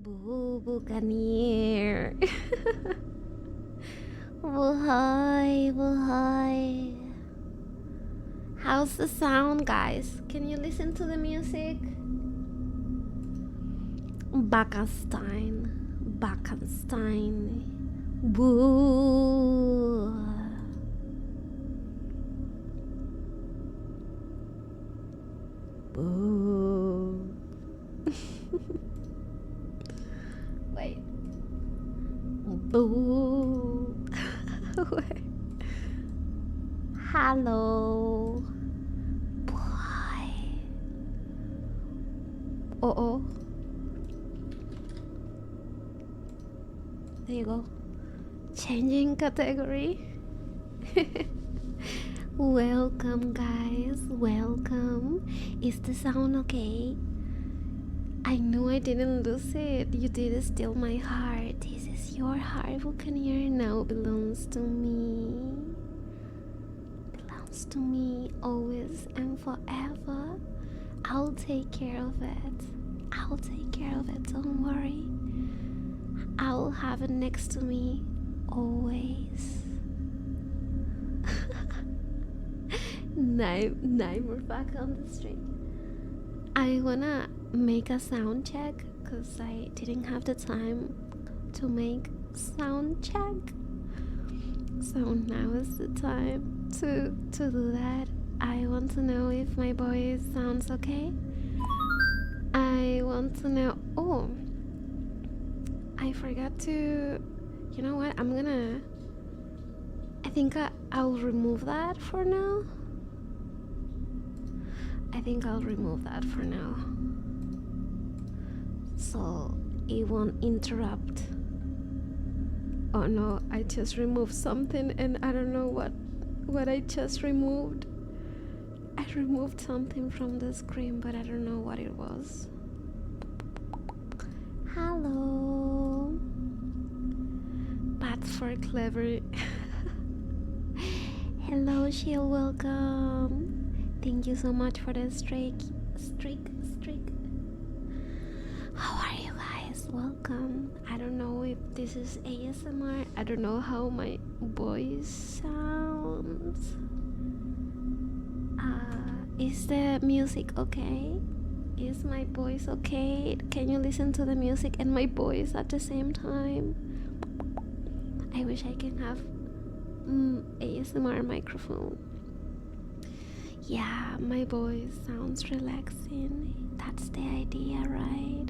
Boocaneer. Boohoy, Boohoy. How's the sound, guys? Can you listen to the music? Backenstein. Boo. Boo. Wait. Boo. Wait. Hello. Boy. Oh. There you go. Changing category. Welcome, guys. Welcome. Is the sound okay? I knew I didn't lose it. You did steal my heart. This is your heart, Boocaneer. Now belongs to me. Belongs to me always and forever. I'll take care of it. I'll take care of it. Don't worry. I'll have it next to me always. Now we're back on the street. I wanna make a sound check because I didn't have the time to make sound check. So now is the time to do that. I want to know if my voice sounds okay. I want to know. Oh, I forgot to. You know what? I think I'll remove that for now. I think I'll remove that for now, so it won't interrupt. Oh no, I just removed something and I don't know what I just removed. I removed something from the screen, but I don't know what it was. Hello. Bats for clever. Hello, Shield, welcome. Thank you so much for the streak. How are you guys? Welcome. I don't know if this is ASMR. I don't know how my voice sounds. Is the music okay? Is my voice okay? Can you listen to the music and my voice at the same time? I wish I can have ASMR microphone. Yeah, my voice sounds relaxing. That's the idea, right?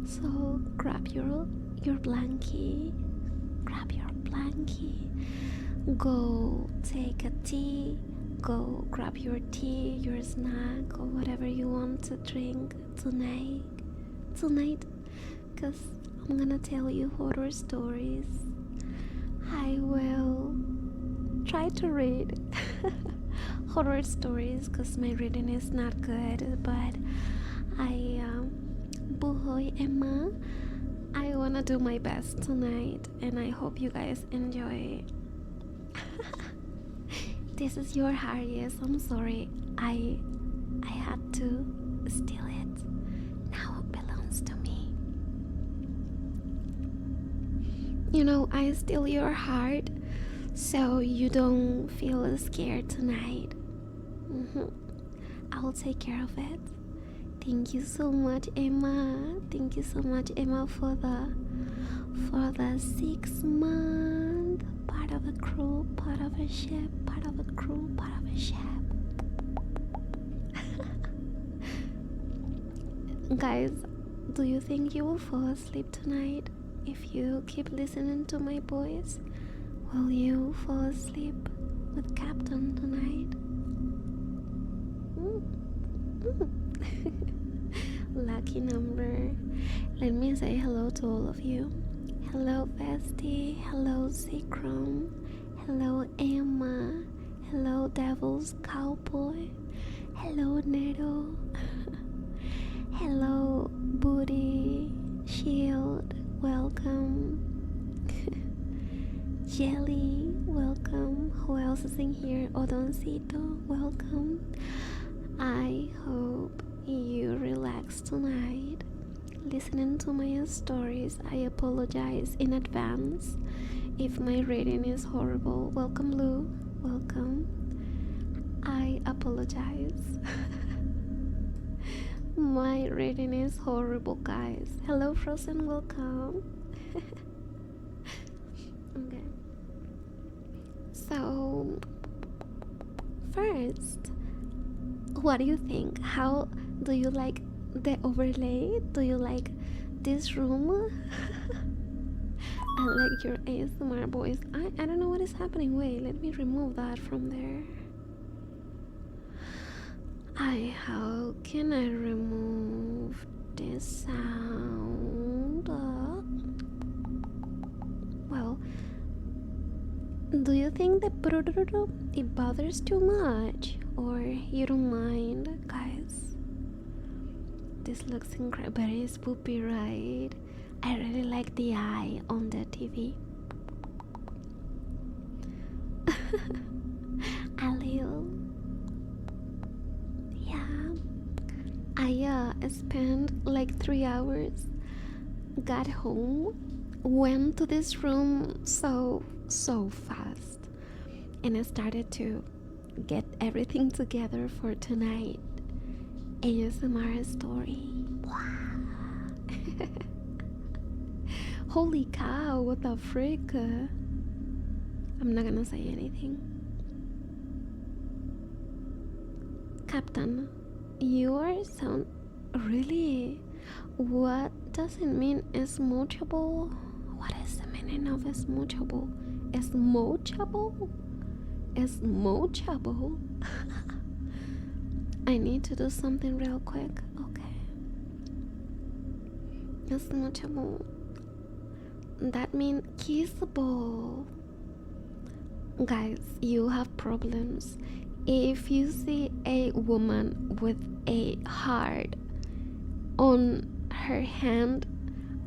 So grab your blankie. Grab your blankie. Go take a tea. Go grab your tea, your snack, or whatever you want to drink tonight. Because I'm gonna tell you horror stories. I will try to read horror stories because my reading is not good, but Boohoy Emma, I wanna do my best tonight and I hope you guys enjoy. This is your heart, yes, I'm sorry. I had to steal it. Now it belongs to me. You know, I steal your heart so you don't feel scared tonight. I'll take care of it. Thank you so much, Emma. Thank you so much, Emma, for the 6 month. Part of a crew, part of a ship, part of a crew, part of a ship. Guys, do you think you will fall asleep tonight if you keep listening to my voice? Will you fall asleep with Captain tonight? Lucky number. Let me say hello to all of you. Hello, Bestie. Hello, Zikrom. Hello, Emma. Hello, Devil's Cowboy. Hello, Nero. Hello, Booty. Shield. Welcome. Jelly. Welcome. Who else is in here? Odoncito. Welcome. I hope you relax tonight. listening to my stories. I apologize in advance if my rating is horrible. Welcome, Lou. Welcome. I apologize. My rating is horrible, guys. Hello, Frozen. Welcome. Okay. So, first, what do you think? How do you like the overlay? Do you like this room? I like your ASMR voice. I don't know what is happening. Wait, let me remove that from there. How can I remove this sound? Well, do you think that it bothers too much, or you don't mind, guys? This looks incredible, but it's poopy, right? I really like the eye on the TV. A little. Yeah. I spent like 3 hours, got home, went to this room so fast, and I started to get everything together for tonight. ASMR story. Holy cow, what the frick? I'm not gonna say anything. Captain, your sound really? What does it mean? Smoochable? What is the meaning of smoochable? Smoochable? Smoochable? I need to do something real quick. Okay. Smoochable. That means kissable. Guys, you have problems. If you see a woman with a heart on her hand,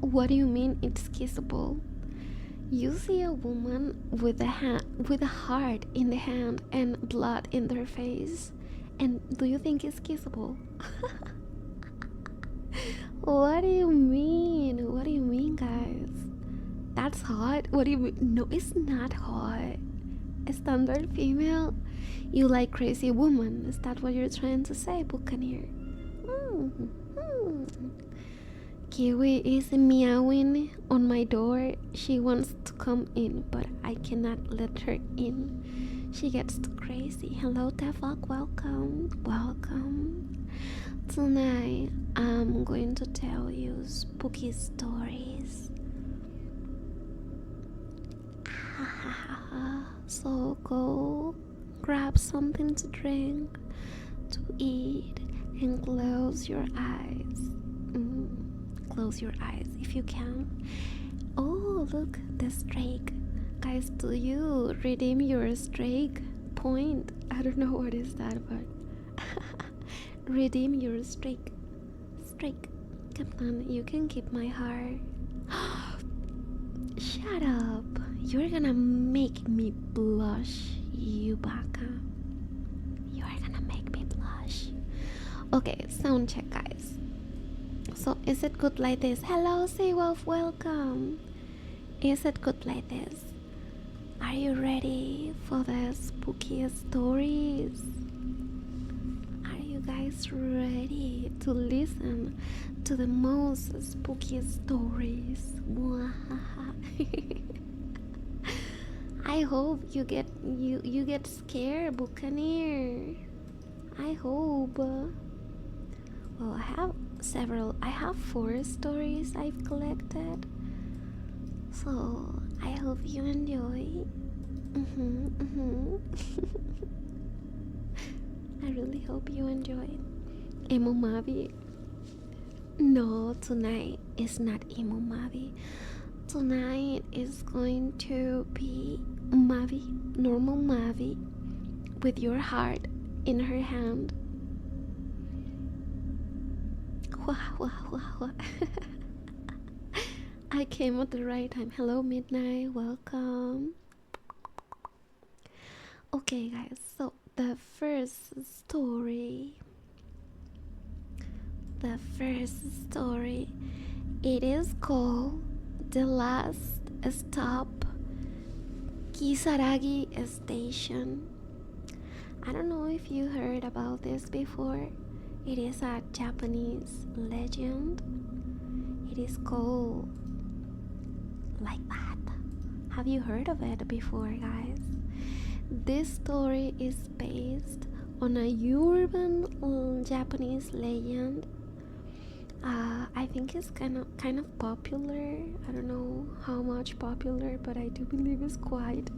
what do you mean it's kissable? You see a woman with a heart in the hand and blood in their face, and do you think it's kissable? What do you mean? What do you mean, guys? That's hot? What do you mean? No, it's not hot. A standard female? You like crazy woman? Is that what you're trying to say, Boocaneer? Kiwi is meowing on my door. She wants to come in, but I cannot let her in. She gets too crazy. Hello, Tefok. Welcome. Welcome. Tonight, I'm going to tell you spooky stories. So go grab something to drink, to eat, and close your eyes. Close your eyes if you can. Oh, look, the streak. Guys, do you redeem your streak point? I don't know what is that, but redeem your streak. Streak. Captain, you can keep my heart. Shut up. You're gonna make me blush, you baka. You are gonna make me blush. Okay, sound check, guys. So, is it good like this? Hello, Seawolf, welcome. Is it good like this? Are you ready for the spooky stories? Are you guys ready to listen to the most spooky stories? I hope you get scared, Boocaneer. I hope. Well, I have 4 stories I've collected, so I hope you enjoy. I really hope you enjoy. Emo Mavie. No, tonight is not Emo Mavie. Tonight is going to be Mavie, normal Mavie, with your heart in her hand. I came at the right time. Hello, Midnight. Welcome. Okay, guys. So the first story It is called The Last Stop, Kisaragi Station. I don't know if you heard about this before. It is a Japanese legend. It is called like that. Have you heard of it before, guys? This story is based on a urban Japanese legend. I think it's kind of popular. I don't know how much popular, but I do believe it's quite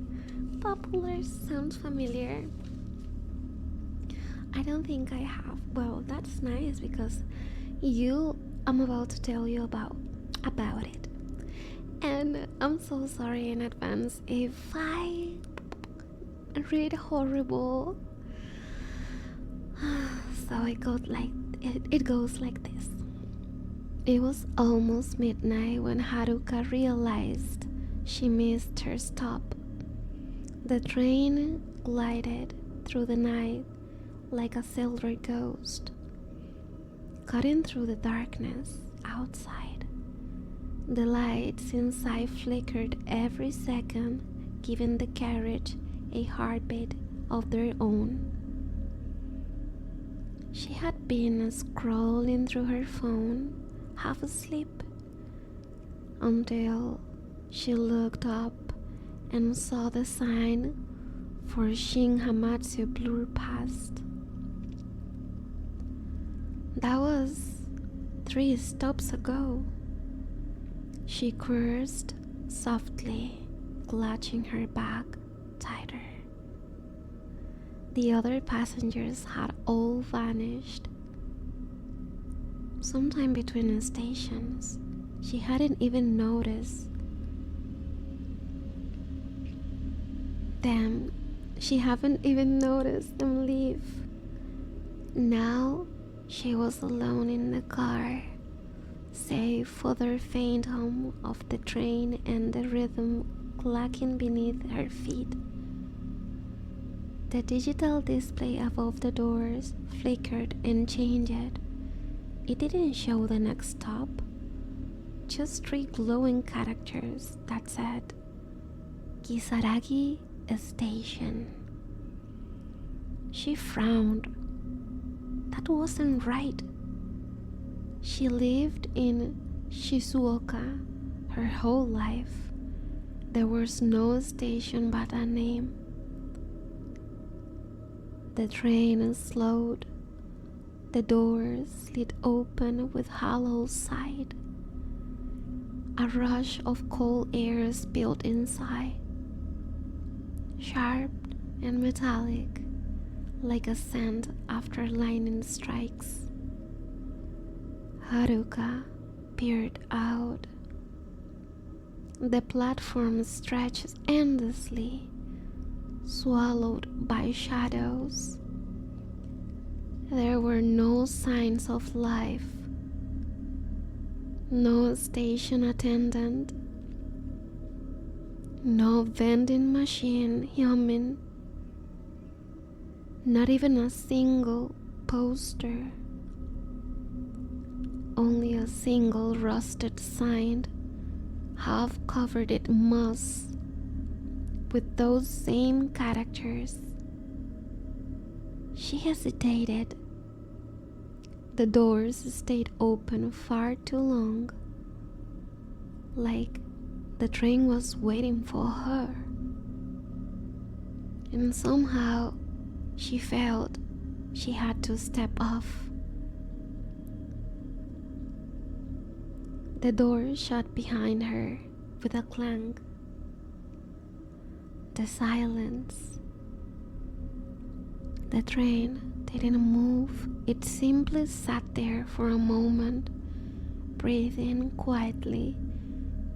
popular. Sounds familiar. I don't think I have. Well, that's nice because I'm about to tell you about it. And I'm so sorry in advance if I read horrible. So it goes like this. It was almost midnight when Haruka realized she missed her stop. The train glided through the night like a silver ghost, cutting through the darkness outside. The lights inside flickered every second, giving the carriage a heartbeat of their own. She had been scrolling through her phone, half asleep, until she looked up and saw the sign for Shin Hamatsu blur past. That was 3 stops ago. She cursed softly, clutching her bag tighter. The other passengers had all vanished. Sometime between the stations, she hadn't even noticed them. She hadn't even noticed them leave. Now she was alone in the car, save for the faint hum of the train and the rhythm clacking beneath her feet. The digital display above the doors flickered and changed. It didn't show the next stop, just 3 glowing characters that said Kisaragi Station. She frowned. That wasn't right. She lived in Shizuoka her whole life. There was no station but a name. The train slowed. The doors slid open with hollow sigh. A rush of cold air spilled inside, sharp and metallic, like a scent after lightning strikes. Haruka peered out. The platform stretched endlessly, swallowed by shadows. There were no signs of life. No station attendant. No vending machine humming. Not even a single poster. Only a single rusted sign, half covered in moss, with those same characters. She hesitated. The doors stayed open far too long, like the train was waiting for her. And somehow she felt she had to step off. The door shut behind her with a clang. The silence. The train didn't move. It simply sat there for a moment, breathing quietly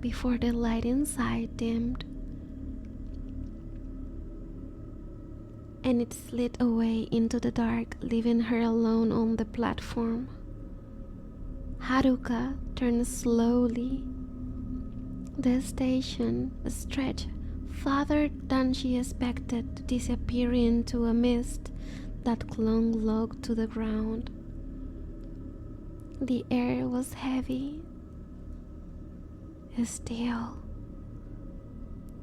before the light inside dimmed, and it slid away into the dark, leaving her alone on the platform. Haruka turned slowly. The station stretched farther than she expected, disappearing into a mist that clung low to the ground. The air was heavy, Still,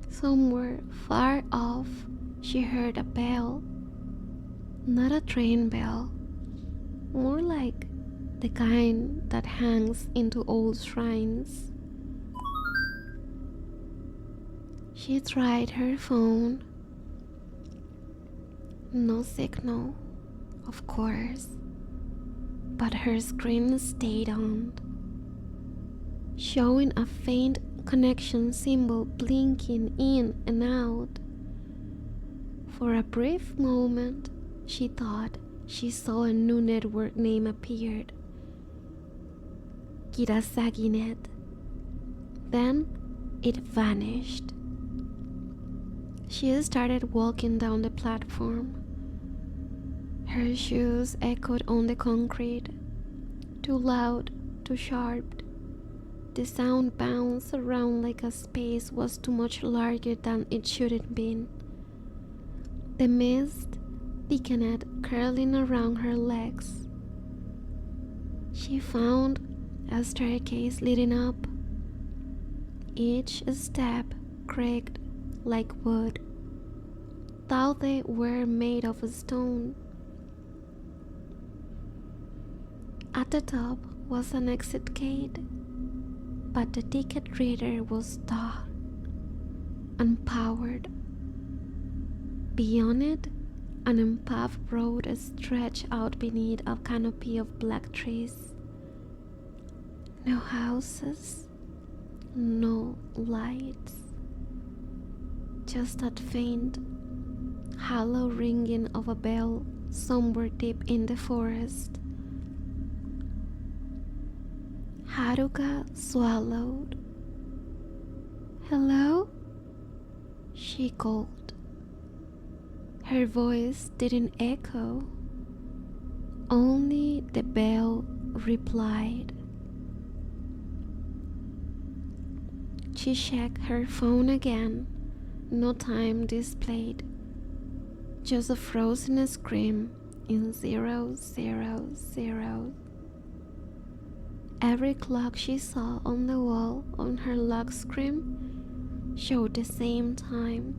somewhere far off, she heard a bell. Not a train bell, more like the kind that hangs into old shrines. She tried her phone. No signal, of course, but her screen stayed on, showing a faint connection symbol blinking in and out. For a brief moment, she thought she saw a new network name appeared. Kirasaginet. Then it vanished. She started walking down the platform. Her shoes echoed on the concrete, too loud, too sharp. The sound bounced around like a space was too much larger than it should have been. The mist thickened, curling around her legs. She found a staircase leading up. Each step creaked like wood, though they were made of stone. At the top was an exit gate, but the ticket reader was dull and powered. Beyond it, an unpaved road stretched out beneath a canopy of black trees. No houses, no lights, just that faint, hollow ringing of a bell somewhere deep in the forest. Haruka swallowed. "Hello?" she called. Her voice didn't echo. Only the bell replied. She checked her phone again. No time displayed. Just a frozen scream in 000. Every clock she saw on the wall on her lock screen showed the same time.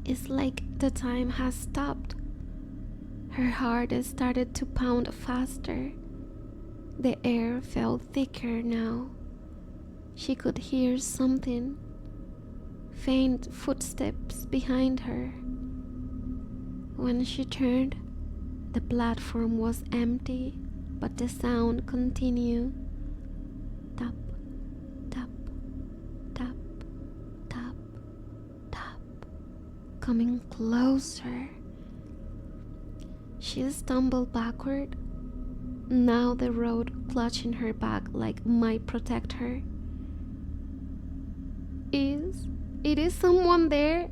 It's like the time has stopped. Her heart started to pound faster. The air felt thicker now. She could hear something, faint footsteps behind her. When she turned, the platform was empty, but the sound continued. Tap, tap, tap, tap, tap, coming closer. She stumbled backward. Now the road clutching her back like might protect her. It is someone there?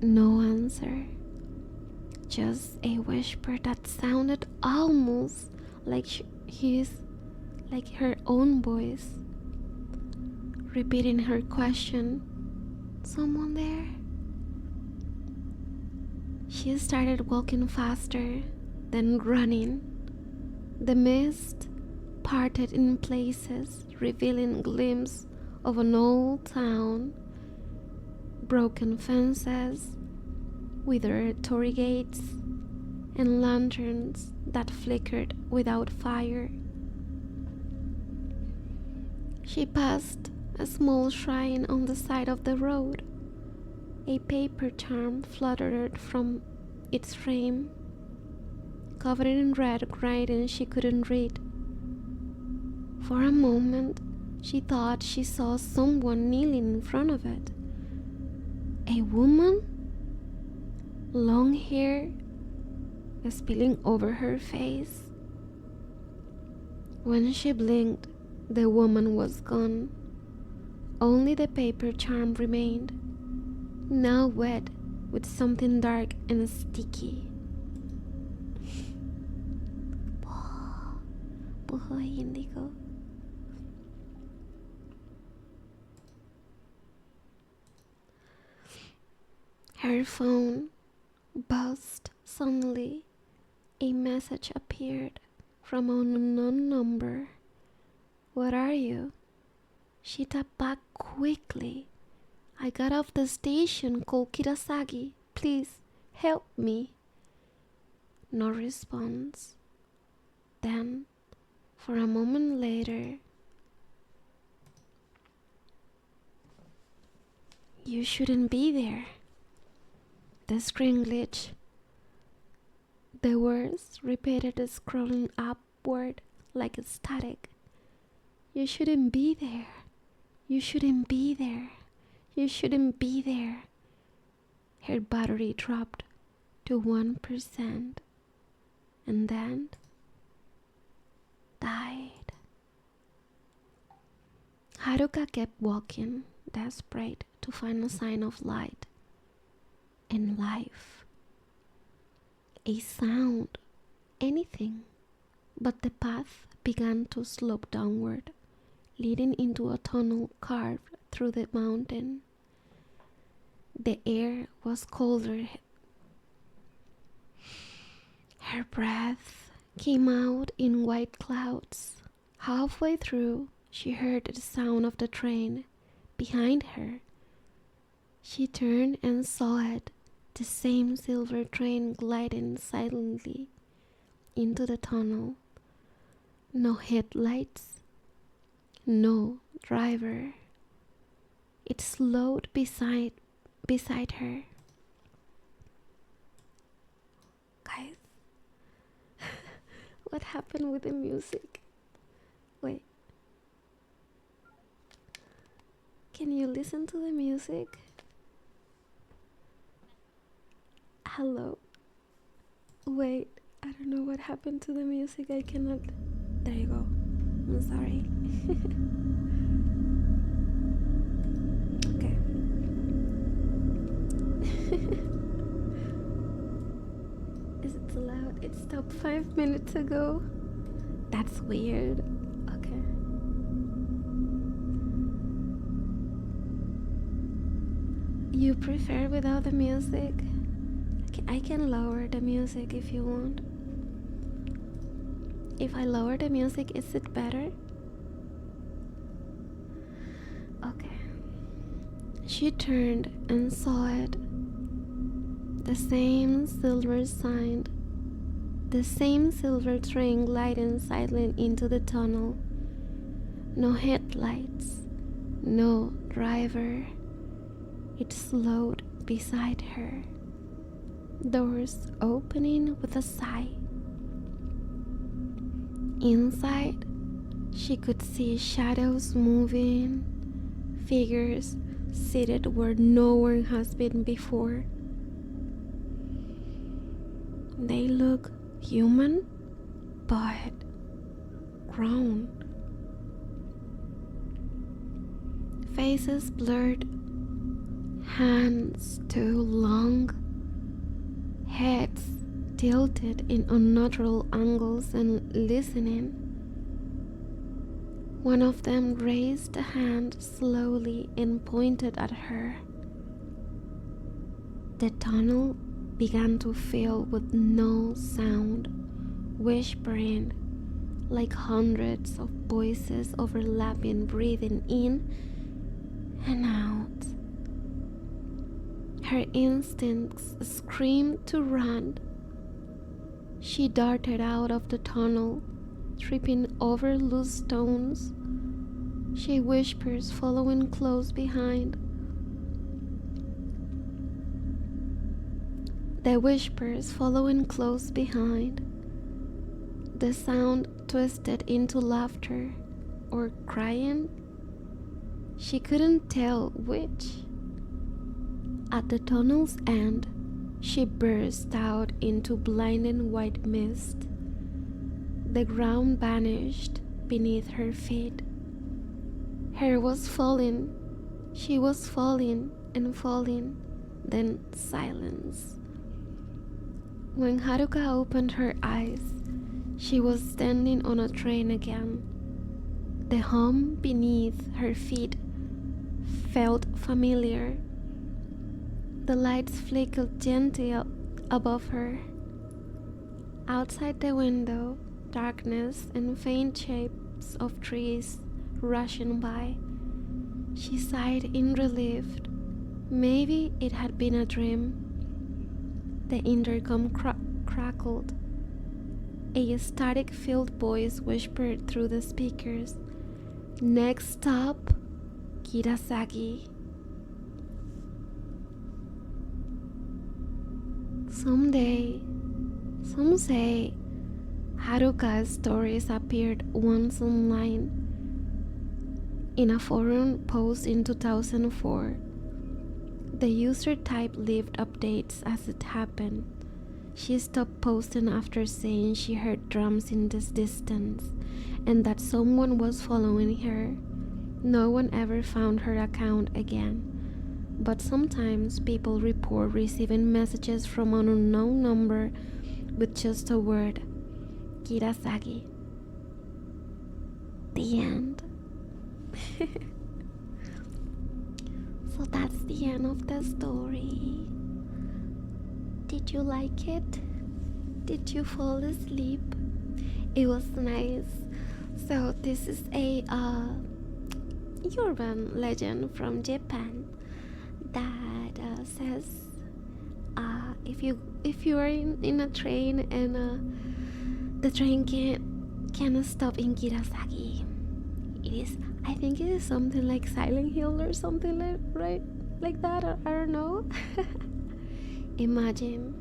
No answer. Just a whisper that sounded almost like her own voice, repeating her question. Someone there? She started walking faster, then running. The mist parted in places, revealing glimpses of an old town, broken fences, withered torii gates, and lanterns that flickered without fire. She passed a small shrine on the side of the road. A paper charm fluttered from its frame, covered in red writing she couldn't read. For a moment, she thought she saw someone kneeling in front of it. A woman? Long hair spilling over her face. When she blinked, the woman was gone. Only the paper charm remained, now wet with something dark and sticky. Boohoy indigo. Her phone buzzed suddenly. A message appeared from an unknown number. What are you? She tapped back quickly. I got off the station called Kirasagi. Please, help me. No response. Then, for a moment later, you shouldn't be there. The screen glitched. The words repeated, scrolling upward like a static. You shouldn't be there. You shouldn't be there. You shouldn't be there. Her battery dropped to 1% and then died. Haruka kept walking, desperate to find a sign of light and life. A sound, anything, but the path began to slope downward, leading into a tunnel carved through the mountain. The air was colder. Her breath came out in white clouds. Halfway through, she heard the sound of the train behind her. She turned and saw it, the same silver train gliding silently into the tunnel. No headlights, no driver. It slowed beside her. Guys, what happened with the music? Wait. Can you listen to the music? Hello? Wait, I don't know what happened to the music. I cannot. There you go. I'm sorry. Okay. Is it too loud? It stopped 5 minutes ago. That's weird. Okay. You prefer without the music? I can lower the music if you want. If I lower the music, is it better? Okay. She turned and saw it. The same silver sign, the same silver train gliding silent into the tunnel. No headlights, no driver. It slowed beside her. Doors opening with a sigh. Inside, she could see shadows moving, figures seated where no one has been before. They look human, but grown. Faces blurred, hands too long, heads tilted in unnatural angles and listening. One of them raised a hand slowly and pointed at her. The tunnel began to fill with no sound, whispering like hundreds of voices overlapping, breathing in and out. Her instincts screamed to run. She darted out of the tunnel, tripping over loose stones. She whispers, following close behind. The whispers following close behind. The sound twisted into laughter or crying. She couldn't tell which. At the tunnel's end, she burst out into blinding white mist. The ground vanished beneath her feet. Hair was falling. She was falling and falling. Then silence. When Haruka opened her eyes, she was standing on a train again. The hum beneath her feet felt familiar. The lights flickered gently above her. Outside the window, darkness and faint shapes of trees rushing by. She sighed in relief. Maybe it had been a dream. The intercom crackled. A static-filled voice whispered through the speakers. Next stop, Kirasagi. Someday, some say, Haruka's stories appeared once online. In a forum post in 2004, the user typed lived updates as it happened. She stopped posting after saying she heard drums in the distance and that someone was following her. No one ever found her account again, but sometimes people report receiving messages from an unknown number with just a word, Kirasagi. The end. So that's the end of the story. Did you like it? Did you fall asleep? It was nice. So this is a urban legend from Japan that says if you are in a train and the train cannot stop in Kirasagi, it is, I think it is something like Silent Hill or something like that, or I don't know. Imagine.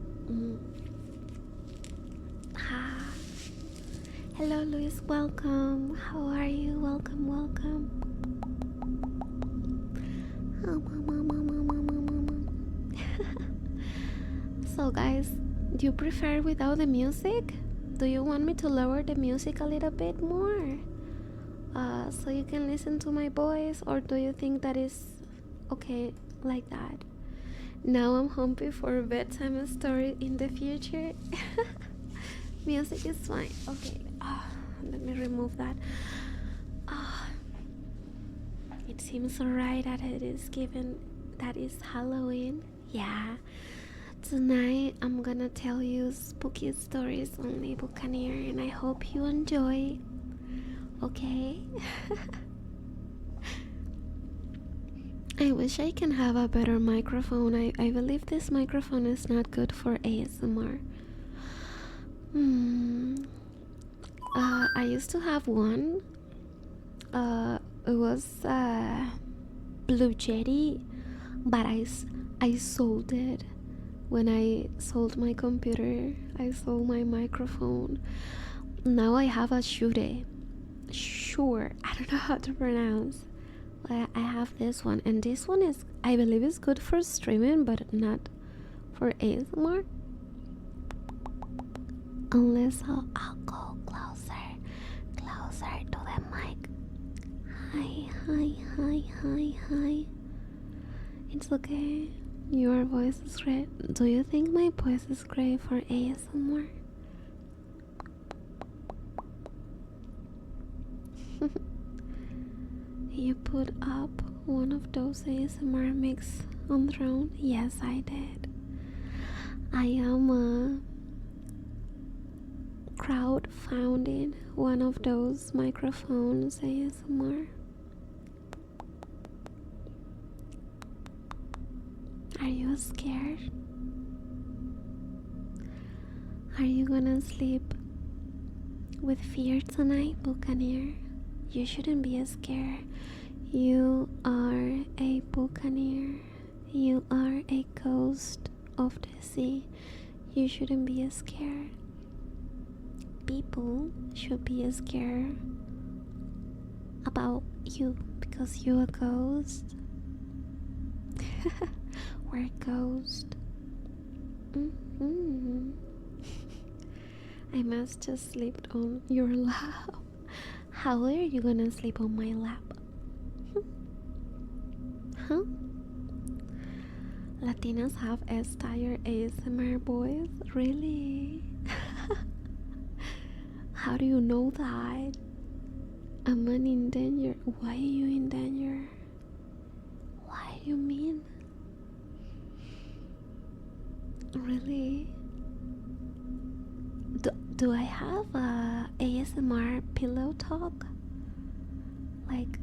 Hello Luis, welcome. How are you? Welcome. So guys, do you prefer without the music? Do you want me to lower the music a little bit more? So you can listen to my voice, or do you think that is okay like that? Now I'm hungry for a bedtime story in the future. Music is fine. Okay, let me remove that. It seems alright that it is given that is Halloween. Yeah. Tonight I'm gonna tell you spooky stories on the Boocaneers, and I hope you enjoy. Okay? I wish I can have a better microphone. I believe this microphone is not good for ASMR. I used to have one. It was Blue Jetty, but I sold it. When I sold my computer, I sold my microphone. Now I have a Shure. I don't know how to pronounce. I have this one, and this one is, I believe, is good for streaming, but not for ASMR. Unless I'll go closer to the mic. Hi. It's okay. Your voice is great. Do you think my voice is great for ASMR? You put up one of those ASMR mix on Throne? Yes, I did. I am crowdfunding one of those microphones ASMR. Are you scared? Are you gonna sleep with fear tonight, Boocaneer? You shouldn't be scared. You are a Boocaneer. You are a ghost of the sea. You shouldn't be scared. People should be scared about you because you're a ghost. We're a ghost. I must just sleep on your lap. How are you gonna sleep on my lap? Huh? Latinas have S-tier ASMR voice? Really? How do you know that? I'm in danger. Why are you in danger? What do you mean? Really? Do I have a ASMR pillow talk? Like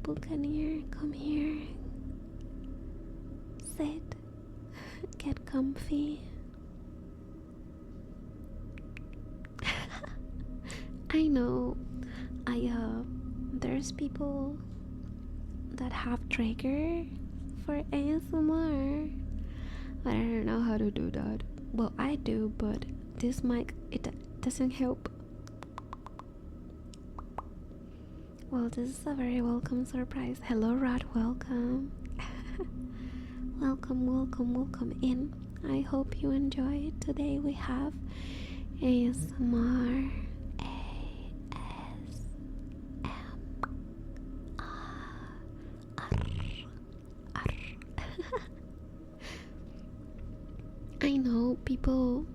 Boocaneer, come here. Sit. Get comfy. I know. There's people that have trigger for ASMR, but I don't know how to do that. Well, I do, but this mic, it doesn't help. Well, this is a very welcome surprise. Hello, Rat, welcome. welcome in. I hope you enjoy it. Today we have ASMR. I know people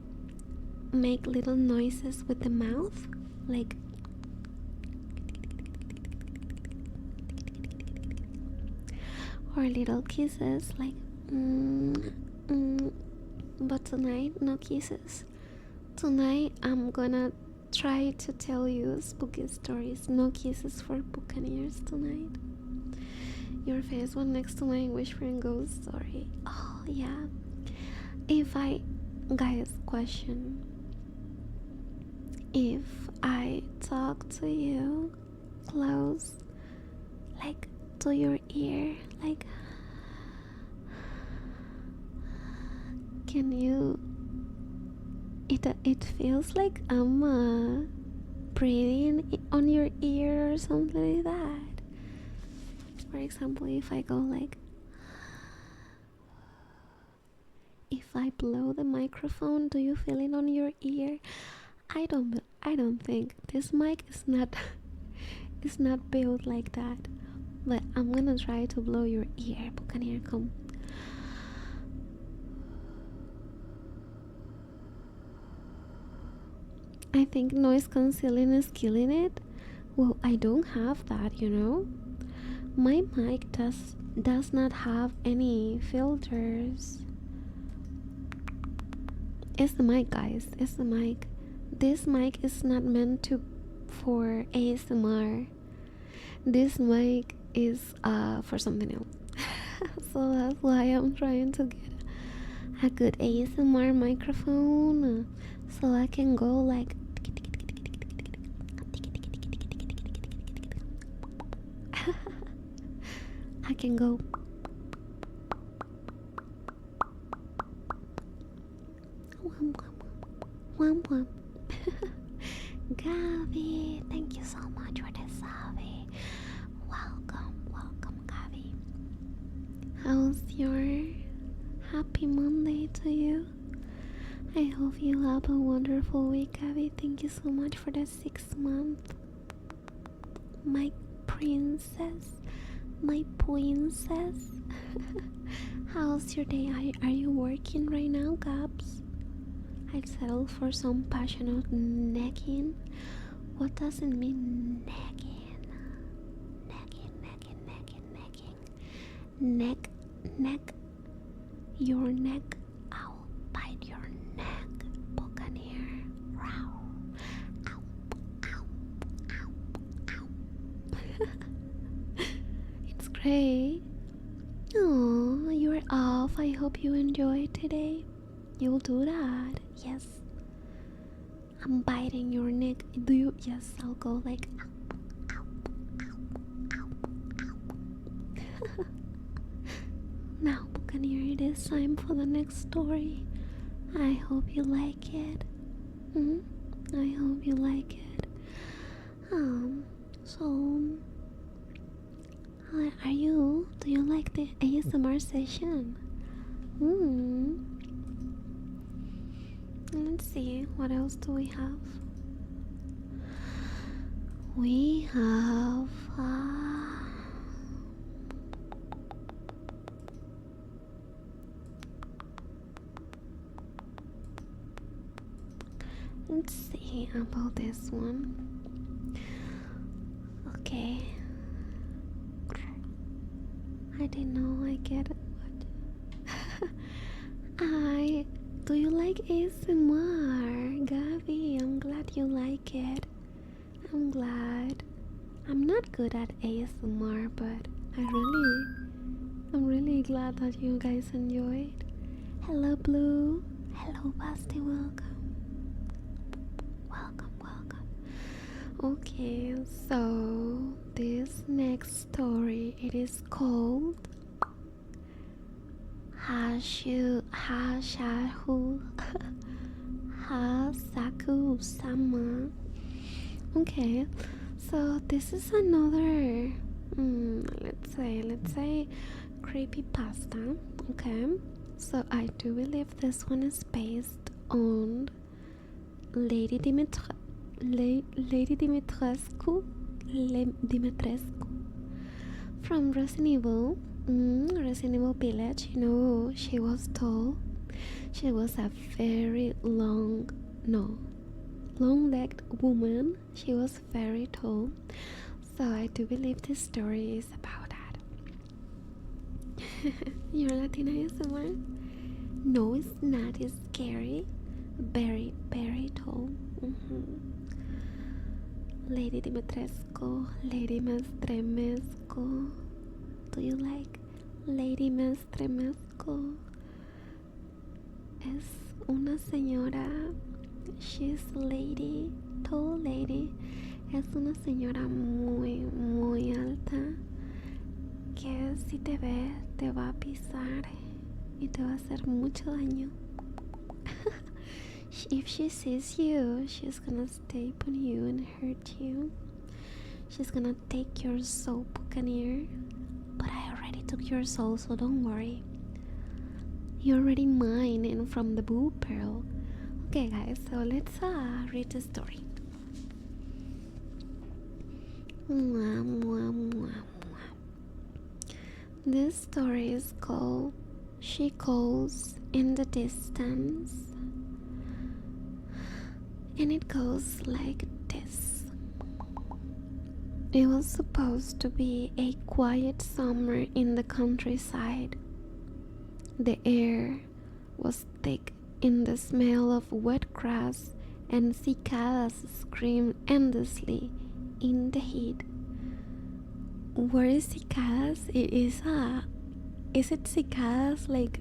make little noises with the mouth, like or little kisses, like but tonight no kisses. Tonight I'm gonna try to tell you spooky stories. No kisses for Boocaneers tonight. Your face one next to my whispering ghost story. Oh yeah. Guys, question. If I talk to you close, like to your ear, like, can you? It feels like I'm breathing on your ear or something like that. For example, if I go like. If I blow the microphone, do you feel it on your ear? I don't think this mic is not it's not built like that. But I'm gonna try to blow your ear. Boocaneer, come. I think noise cancelling is killing it. Well, I don't have that, you know. My mic does not have any filters. It's the mic, guys. It's the mic. This mic is not meant for ASMR. This mic is for something else. So that's why I'm trying to get a good ASMR microphone, so I can go like I can go wham. Gavi, thank you so much for the Savi. Welcome, Gavi. How's your happy Monday to you? I hope you have a wonderful week, Gavi. Thank you so much for the 6 month. My princess. How's your day? Are you working right now, Gabs? I've settled for some passionate necking. What does it mean, necking? Neck. Your neck. I'll bite your neck. Boocaneer. Row. Ow. It's great. Oh, you're off. I hope you enjoyed today. You'll do that. Yes. I'm biting your neck. Do you? Yes, I'll go like ow. Now, Boocaneer, it is time for the next story. I hope you like it. I hope you like it. So do you like the ASMR session? Let's see, what else do we have? We have let's see about this one. Okay, I didn't know I get it. Do you like ASMR, Gavi? I'm glad you like it. I'm glad. I'm not good at ASMR, but I'm really glad that you guys enjoyed. Hello, Blue. Hello, Basti. Welcome. Welcome. Okay, so this next story, it is called Hasaku Sama. Okay, so this is another let's say creepypasta. Okay, so I do believe this one is based on Lady Dimitrescu from Resident Evil. Resident Evil Village. You know, she was tall. She was a very long-legged woman. She was very tall. So I do believe this story is about that. You're Latina ASMR? No, it's not. It's scary. Very, very tall. Lady Dimitrescu, Lady Mastremescu. Do you like Lady Mastremescu? Es una señora. She's lady, tall lady. Es una señora muy, muy alta que si te ve te va a pisar y te va a hacer mucho daño. If she sees you, she's gonna step on you and hurt you. She's gonna take your soul, Boocaneer. But I already took your soul, so don't worry. You're already mine and from the Boo Pearl. Okay, guys, so let's read the story. This story is called She Calls in the Distance, and it goes like this. It was supposed to be a quiet summer in the countryside. The air was thick in the smell of wet grass, and cicadas screamed endlessly in the heat. What is cicadas? Is it cicadas like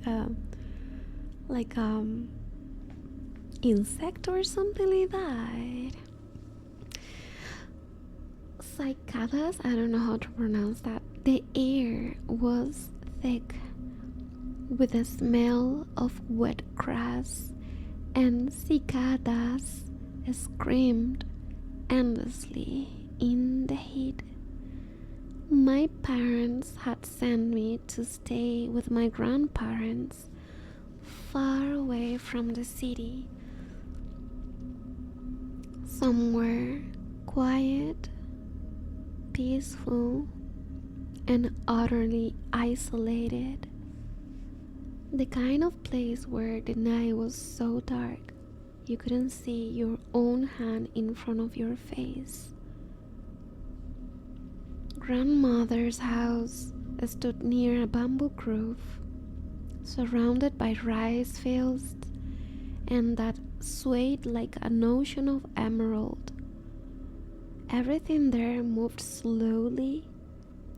insect or something like that? Cicadas, I don't know how to pronounce that. The air was thick with the smell of wet grass, and cicadas screamed endlessly in the heat. My parents had sent me to stay with my grandparents far away from the city, somewhere quiet, peaceful, and utterly isolated. The kind of place where the night was so dark you couldn't see your own hand in front of your face. Grandmother's house stood near a bamboo grove, surrounded by rice fields, and that swayed like an ocean of emerald. Everything there moved slowly,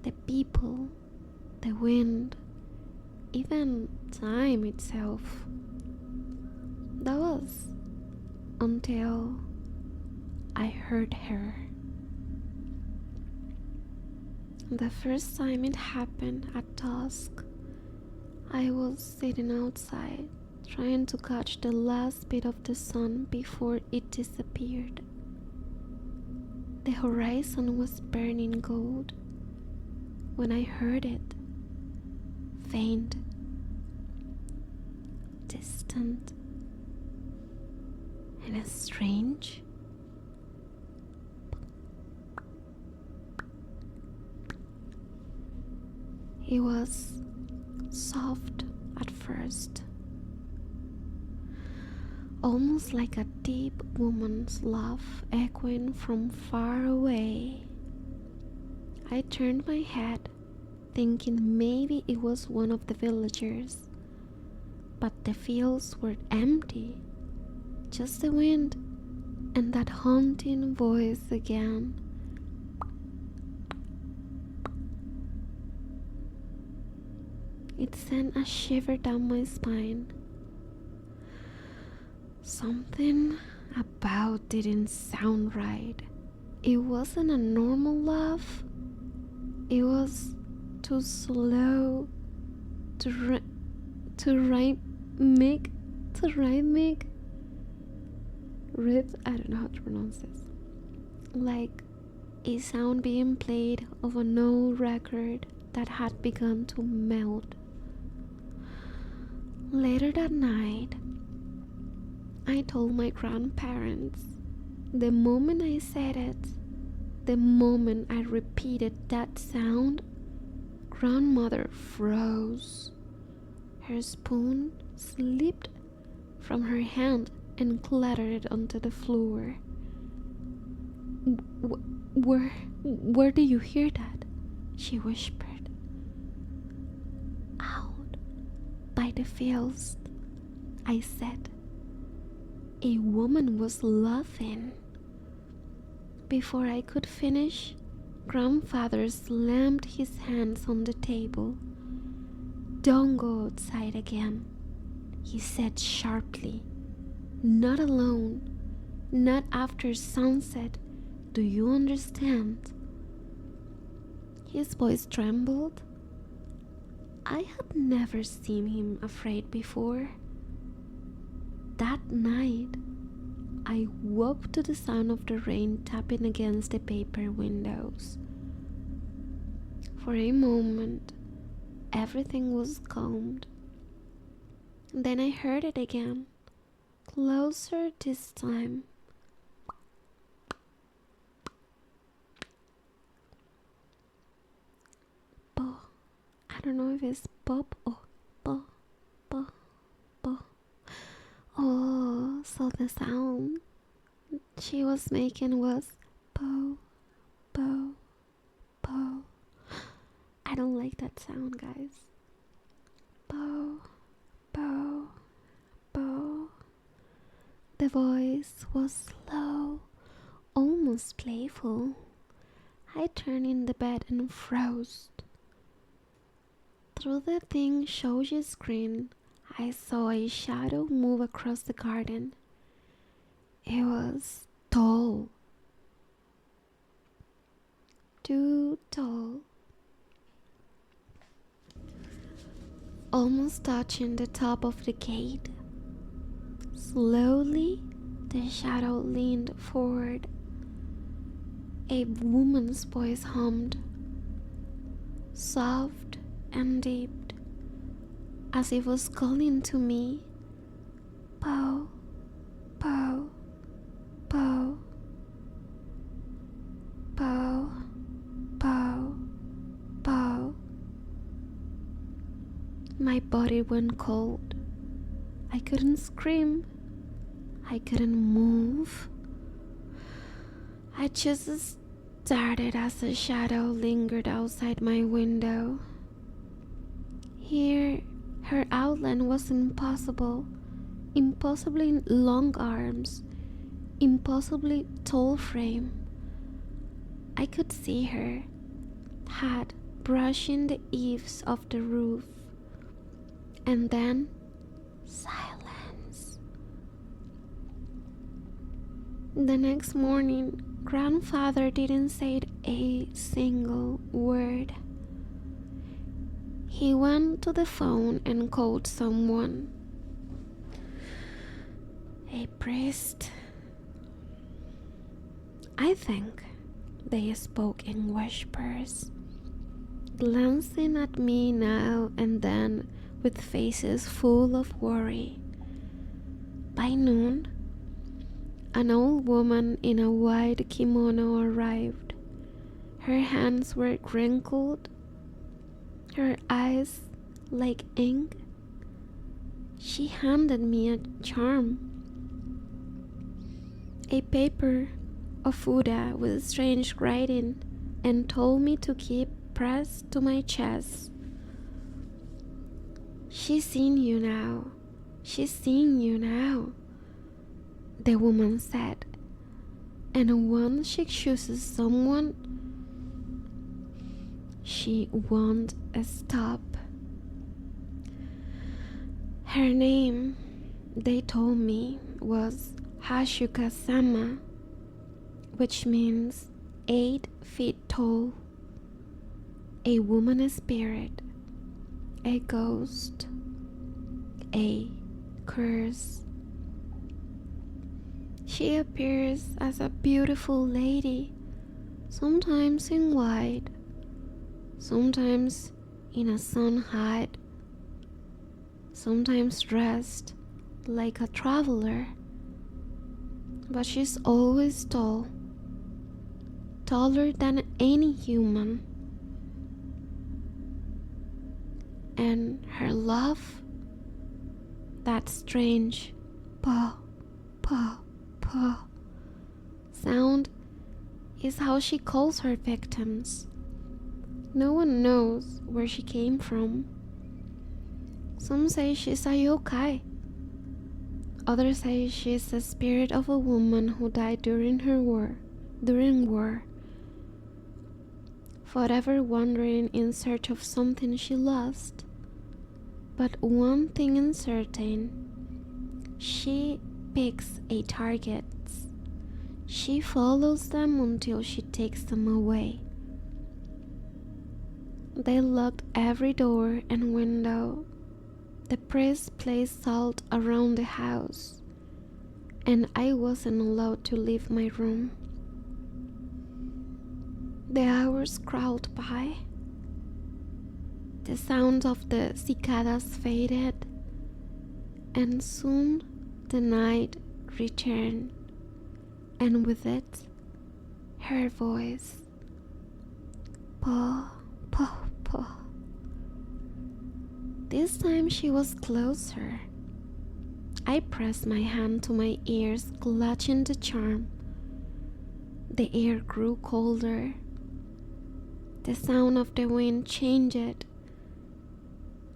the people, the wind, even time itself. That was until I heard her. The first time it happened at dusk, I was sitting outside, trying to catch the last bit of the sun before it disappeared. The horizon was burning gold when I heard it. Faint, distant, and strange. It was soft at first, almost like a deep woman's laugh echoing from far away. I turned my head, thinking maybe it was one of the villagers, but the fields were empty, just the wind and that haunting voice again. It sent a shiver down my spine. Something about didn't sound right. It wasn't a normal laugh. It was too slow, too rhythmic. I don't know how to pronounce this. Like a sound being played of an old record that had begun to melt. Later that night, I told my grandparents. The moment I said it, the moment I repeated that sound, grandmother froze. Her spoon slipped from her hand and clattered onto the floor. Where do you hear that? She whispered. Out by the fields, I said. A woman was laughing. Before I could finish, grandfather slammed his hands on the table. Don't go outside again, he said sharply. Not alone, not after sunset, do you understand? His voice trembled. I had never seen him afraid before. That night, I woke to the sound of the rain tapping against the paper windows. For a moment, everything was calmed. Then I heard it again, closer this time. Bo. I don't know if it's Bob or Bo. Bo. Bo. Oh, so the sound she was making was Bo. Bo. Bo. I don't like that sound, guys. Bo. Bo. Bo. The voice was slow, almost playful. I turned in the bed and froze. Through the thin shoji screen, I saw a shadow move across the garden. It was tall. Too tall. Almost touching the top of the gate. Slowly, the shadow leaned forward. A woman's voice hummed, soft and deep, as if it was calling to me. Pow, pow, pow, pow, pow, pow. My body went cold. I couldn't scream. I couldn't move. I just started as the shadow lingered outside my window. Here, her outline was impossible. Impossibly long arms. Impossibly tall frame. I could see her, hat brushing the eaves of the roof. And then, silence. The next morning, grandfather didn't say a single word. He went to the phone and called someone. A priest. I think they spoke in whispers, glancing at me now and then with faces full of worry. By noon, an old woman in a white kimono arrived. Her hands were wrinkled, her eyes like ink. She handed me a charm, a paper of Buddha with strange writing, and told me to keep pressed to my chest. She's seen you now. She's seen you now, the woman said. And once she chooses someone, she won't stop. Her name, they told me, was Hashuka-sama, which means 8 feet tall, a woman spirit, a ghost, a curse. She appears as a beautiful lady, sometimes in white, sometimes in a sun hat, sometimes dressed like a traveler, but she's always tall, taller than any human. And her laugh, that strange paw, paw, paw sound, is how she calls her victims. No one knows where she came from. Some say she's a yokai. Others say she's the spirit of a woman who died during war, forever wandering in search of something she lost. But one thing is certain, she picks a target. She follows them until she takes them away. They locked every door and window. The priest placed salt around the house, and I wasn't allowed to leave my room. The hours crawled by. The sound of the cicadas faded, and soon the night returned, and with it, her voice. Paw, paw, paw. This time she was closer. I pressed my hand to my ears, clutching the charm. The air grew colder. The sound of the wind changed.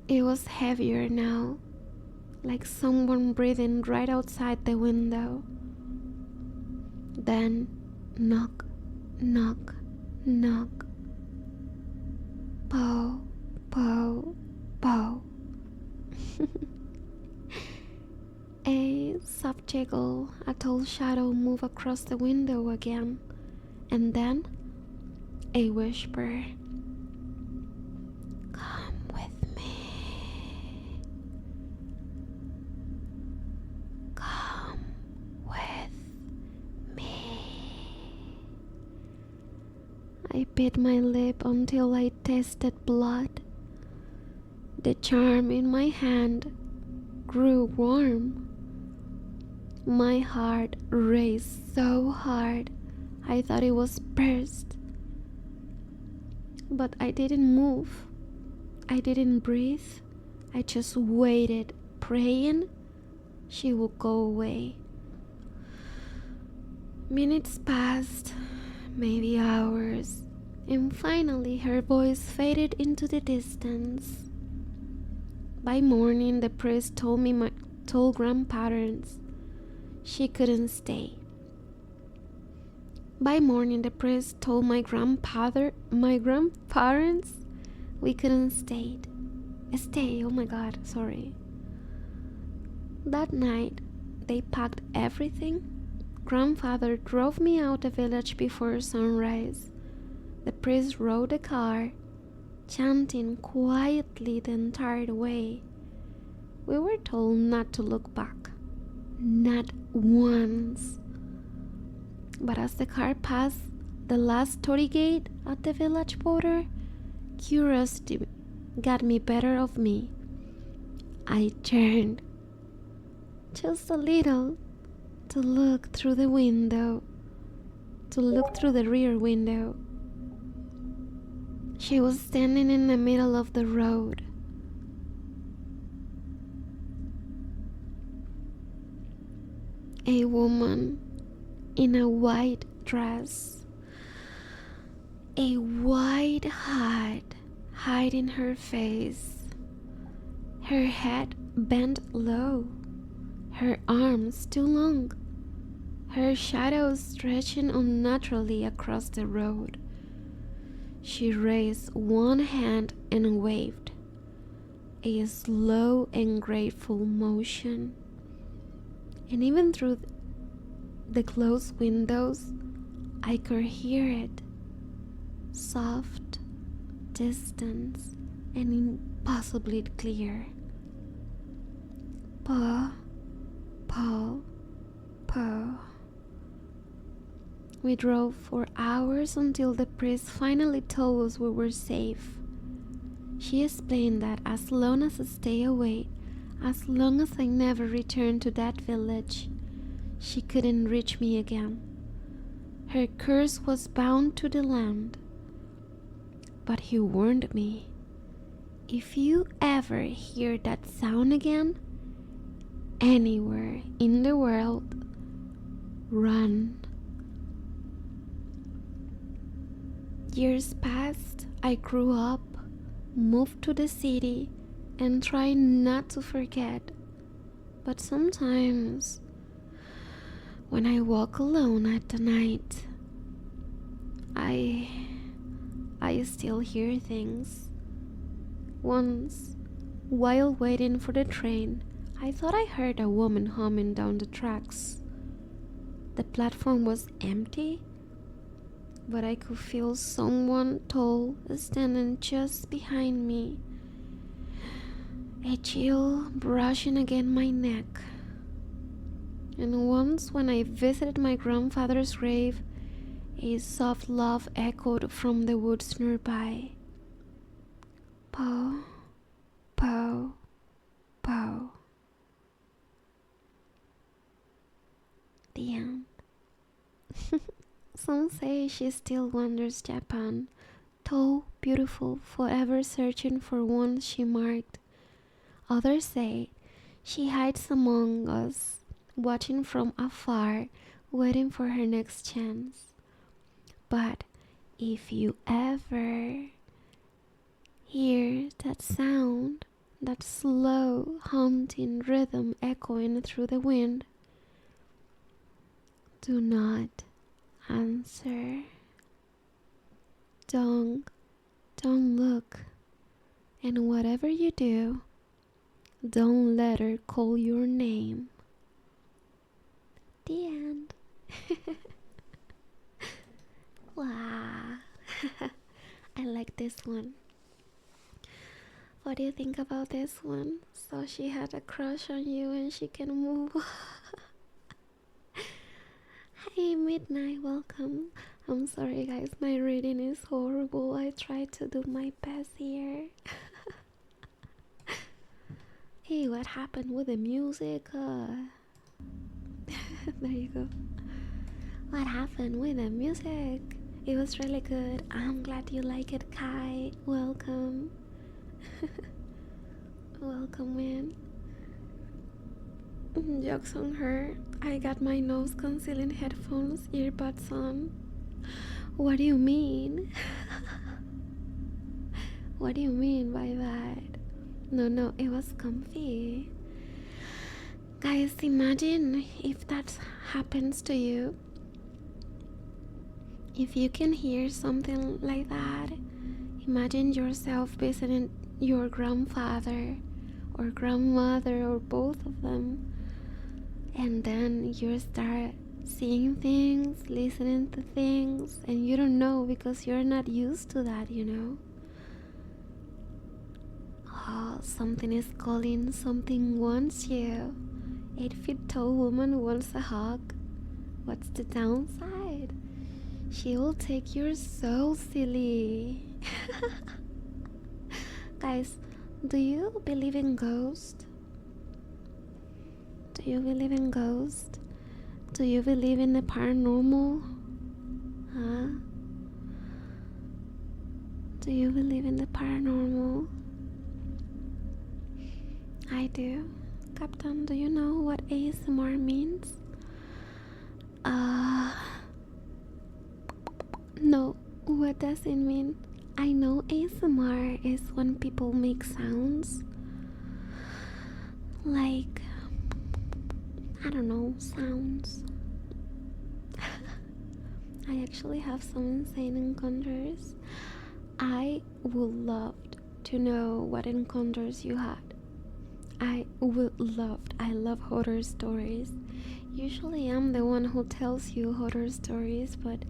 It was heavier now, like someone breathing right outside the window. Then, knock, knock, knock. Pow, pow, pow. A soft jiggle, a tall shadow moved across the window again, and then a whisper. Come with me. Come with me. I bit my lip until I tasted blood. The charm in my hand grew warm. My heart raced so hard I thought it was burst. But I didn't move. I didn't breathe. I just waited, praying she would go away. Minutes passed, maybe hours, and finally her voice faded into the distance. By morning, the priest told my grandparents she couldn't stay. By morning, the priest told my grandparents we couldn't stay. Oh my god, sorry. That night, they packed everything. Grandfather drove me out the village before sunrise. The priest rode the car, chanting quietly the entire way. We were told not to look back, not once. But as the car passed the last torii gate at the village border, curiosity got me better of me. I turned, just a little, to look through the rear window. She was standing in the middle of the road. A woman in a white dress, a white hat hiding her face, her head bent low, her arms too long, her shadow stretching unnaturally across the road. She raised one hand and waved. a slow and grateful motion. And even through the closed windows, I could hear it. Soft, distant, and impossibly clear. Paw, paw, paw. We drove for hours until the priest finally told us we were safe. She explained that as long as I stay away, as long as I never returned to that village, she couldn't reach me again. Her curse was bound to the land. But he warned me, if you ever hear that sound again, anywhere in the world, run. Years passed, I grew up, moved to the city, and tried not to forget. But sometimes, when I walk alone at the night, I still hear things. Once, while waiting for the train, I thought I heard a woman humming down the tracks. The platform was empty, but I could feel someone tall standing just behind me, a chill brushing against my neck. And once, when I visited my grandfather's grave, a soft laugh echoed from the woods nearby. Pow, pow, pow. The end. Some say she still wanders Japan, tall, beautiful, forever searching for one she marked. Others say she hides among us, watching from afar, waiting for her next chance. But if you ever hear that sound, that slow, haunting rhythm echoing through the wind, do not answer. Don't look. And whatever you do, don't let her call your name. The end. Wow. I like this one. What do you think about this one? So she had a crush on you and she can move. Hey Midnight, welcome. I'm sorry guys, my reading is horrible. I try to do my best here. Hey, what happened with the music? There you go. What happened with the music? It was really good. I'm glad you like it, Kai. Welcome. Welcome, man. Jokes on her. I got my nose concealing headphones, earbuds on. What do you mean? What do you mean by that? No, it was comfy. Guys, imagine if that happens to you. If you can hear something like that, imagine yourself visiting your grandfather or grandmother or both of them, and then you start seeing things, listening to things, and you don't know because you're not used to that, you know. Oh, something is calling, something wants you. 8 feet tall woman wants a hug. What's the downside? She will take your soul, silly. Guys, do you believe in ghosts? Do you believe in ghosts? Do you believe in the paranormal? Huh? Do you believe in the paranormal? I do. Captain, do you know what ASMR means? No, what does it mean? I know ASMR is when people make sounds like, I don't know, sounds. I actually have some insane encounters. I would love to know what encounters you had. I love horror stories. Usually I'm the one who tells you horror stories, but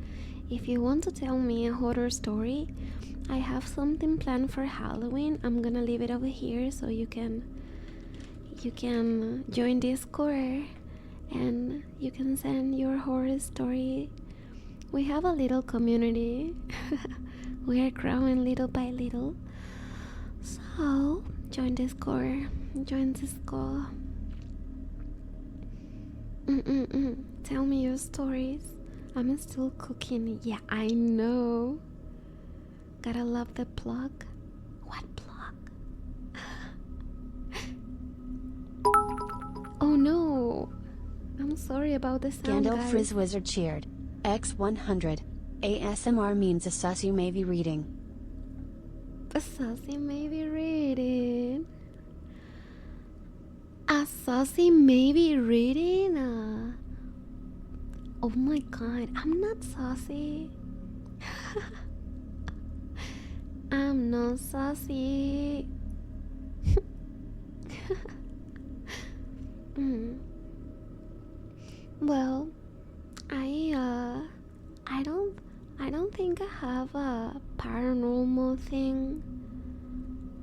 if you want to tell me a horror story, I have something planned for Halloween. I'm gonna leave it over here so you can join Discord and you can send your horror story. We have a little community. We are growing little by little. So join Discord. Join Discord. Tell me your stories. I'm still cooking. Yeah, I know. Gotta love the plug. What plug? Oh no. I'm sorry about the sound, Gandalf guys. Frizz Wizard cheered. X100. ASMR means a Sussy Mavie reading. A Sussy Mavie reading. A Sussy Mavie reading? Oh my god, I'm not saucy. I'm not saucy. Well, I don't think I have a paranormal thing.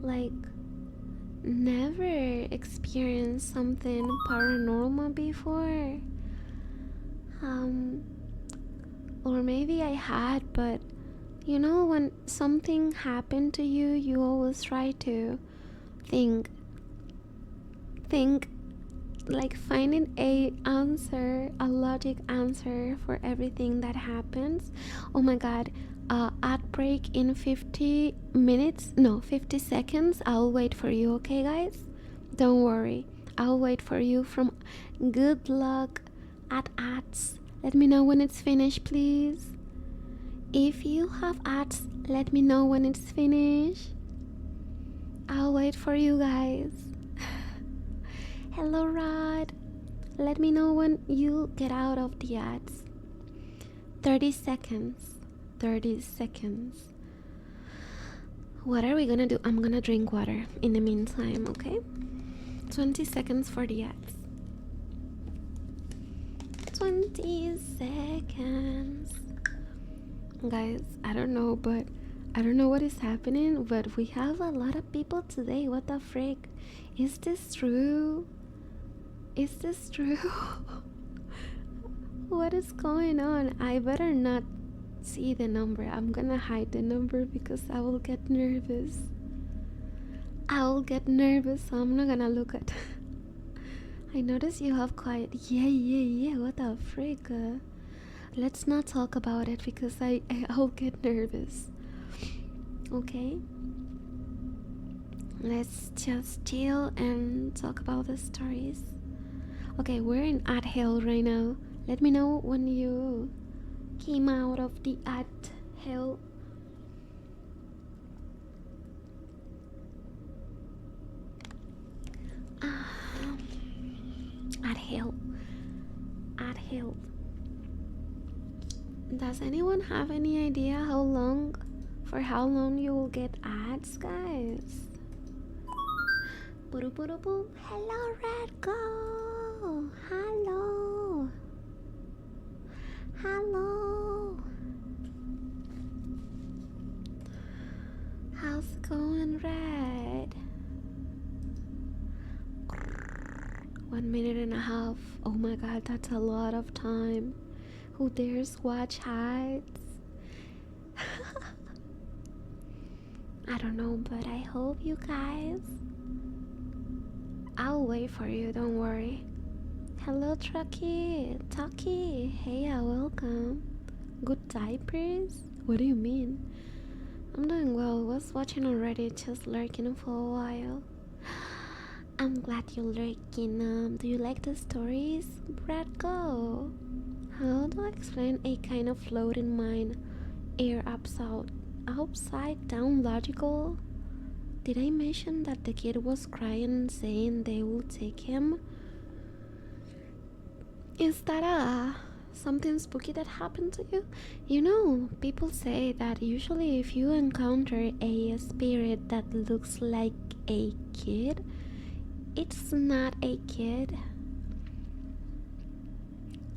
Like, never experienced something paranormal before. Or maybe I had, but you know, when something happened to you, you always try to think, like finding a logic answer for everything that happens. Oh my god, ad break in 50 seconds. I'll wait for you, okay guys? Don't worry, I'll wait for you. From good luck at ads. Let me know when it's finished, please. If you have ads, let me know when it's finished. I'll wait for you guys. Hello, Rod. Let me know when you get out of the ads. 30 seconds. 30 seconds. What are we gonna do? I'm gonna drink water in the meantime, okay? 20 seconds for the ads. 20 seconds. Guys, I don't know what is happening, but we have a lot of people today. What the frick? Is this true? Is this true? What is going on? I better not see the number. I'm gonna hide the number because I will get nervous. So I'm not gonna look at. I notice you have quiet. Yeah. What the frick? Let's not talk about it because I'll get nervous. Okay? Let's just chill and talk about the stories. Okay, we're in ad hell right now. Let me know when you came out of the ad hell. Ad hell. Does anyone have any idea for how long you will get ads, guys? Hello, Red Go. Hello. How's it going, Red? 1 minute and a half. Oh my god, that's a lot of time. Who dares watch ads? I don't know, but I hope you guys. I'll wait for you, don't worry. Hello, Taki. Hey, welcome. Good diapers? What do you mean? I'm doing well. Was watching already, just lurking for a while. I'm glad you're lurking. Do you like the stories? Brad, go. How do I explain a kind of floating mind? Air upside down logical? Did I mention that the kid was crying and saying they will take him? Is that a something spooky that happened to you? You know, people say that usually if you encounter a spirit that looks like a kid, it's not a kid.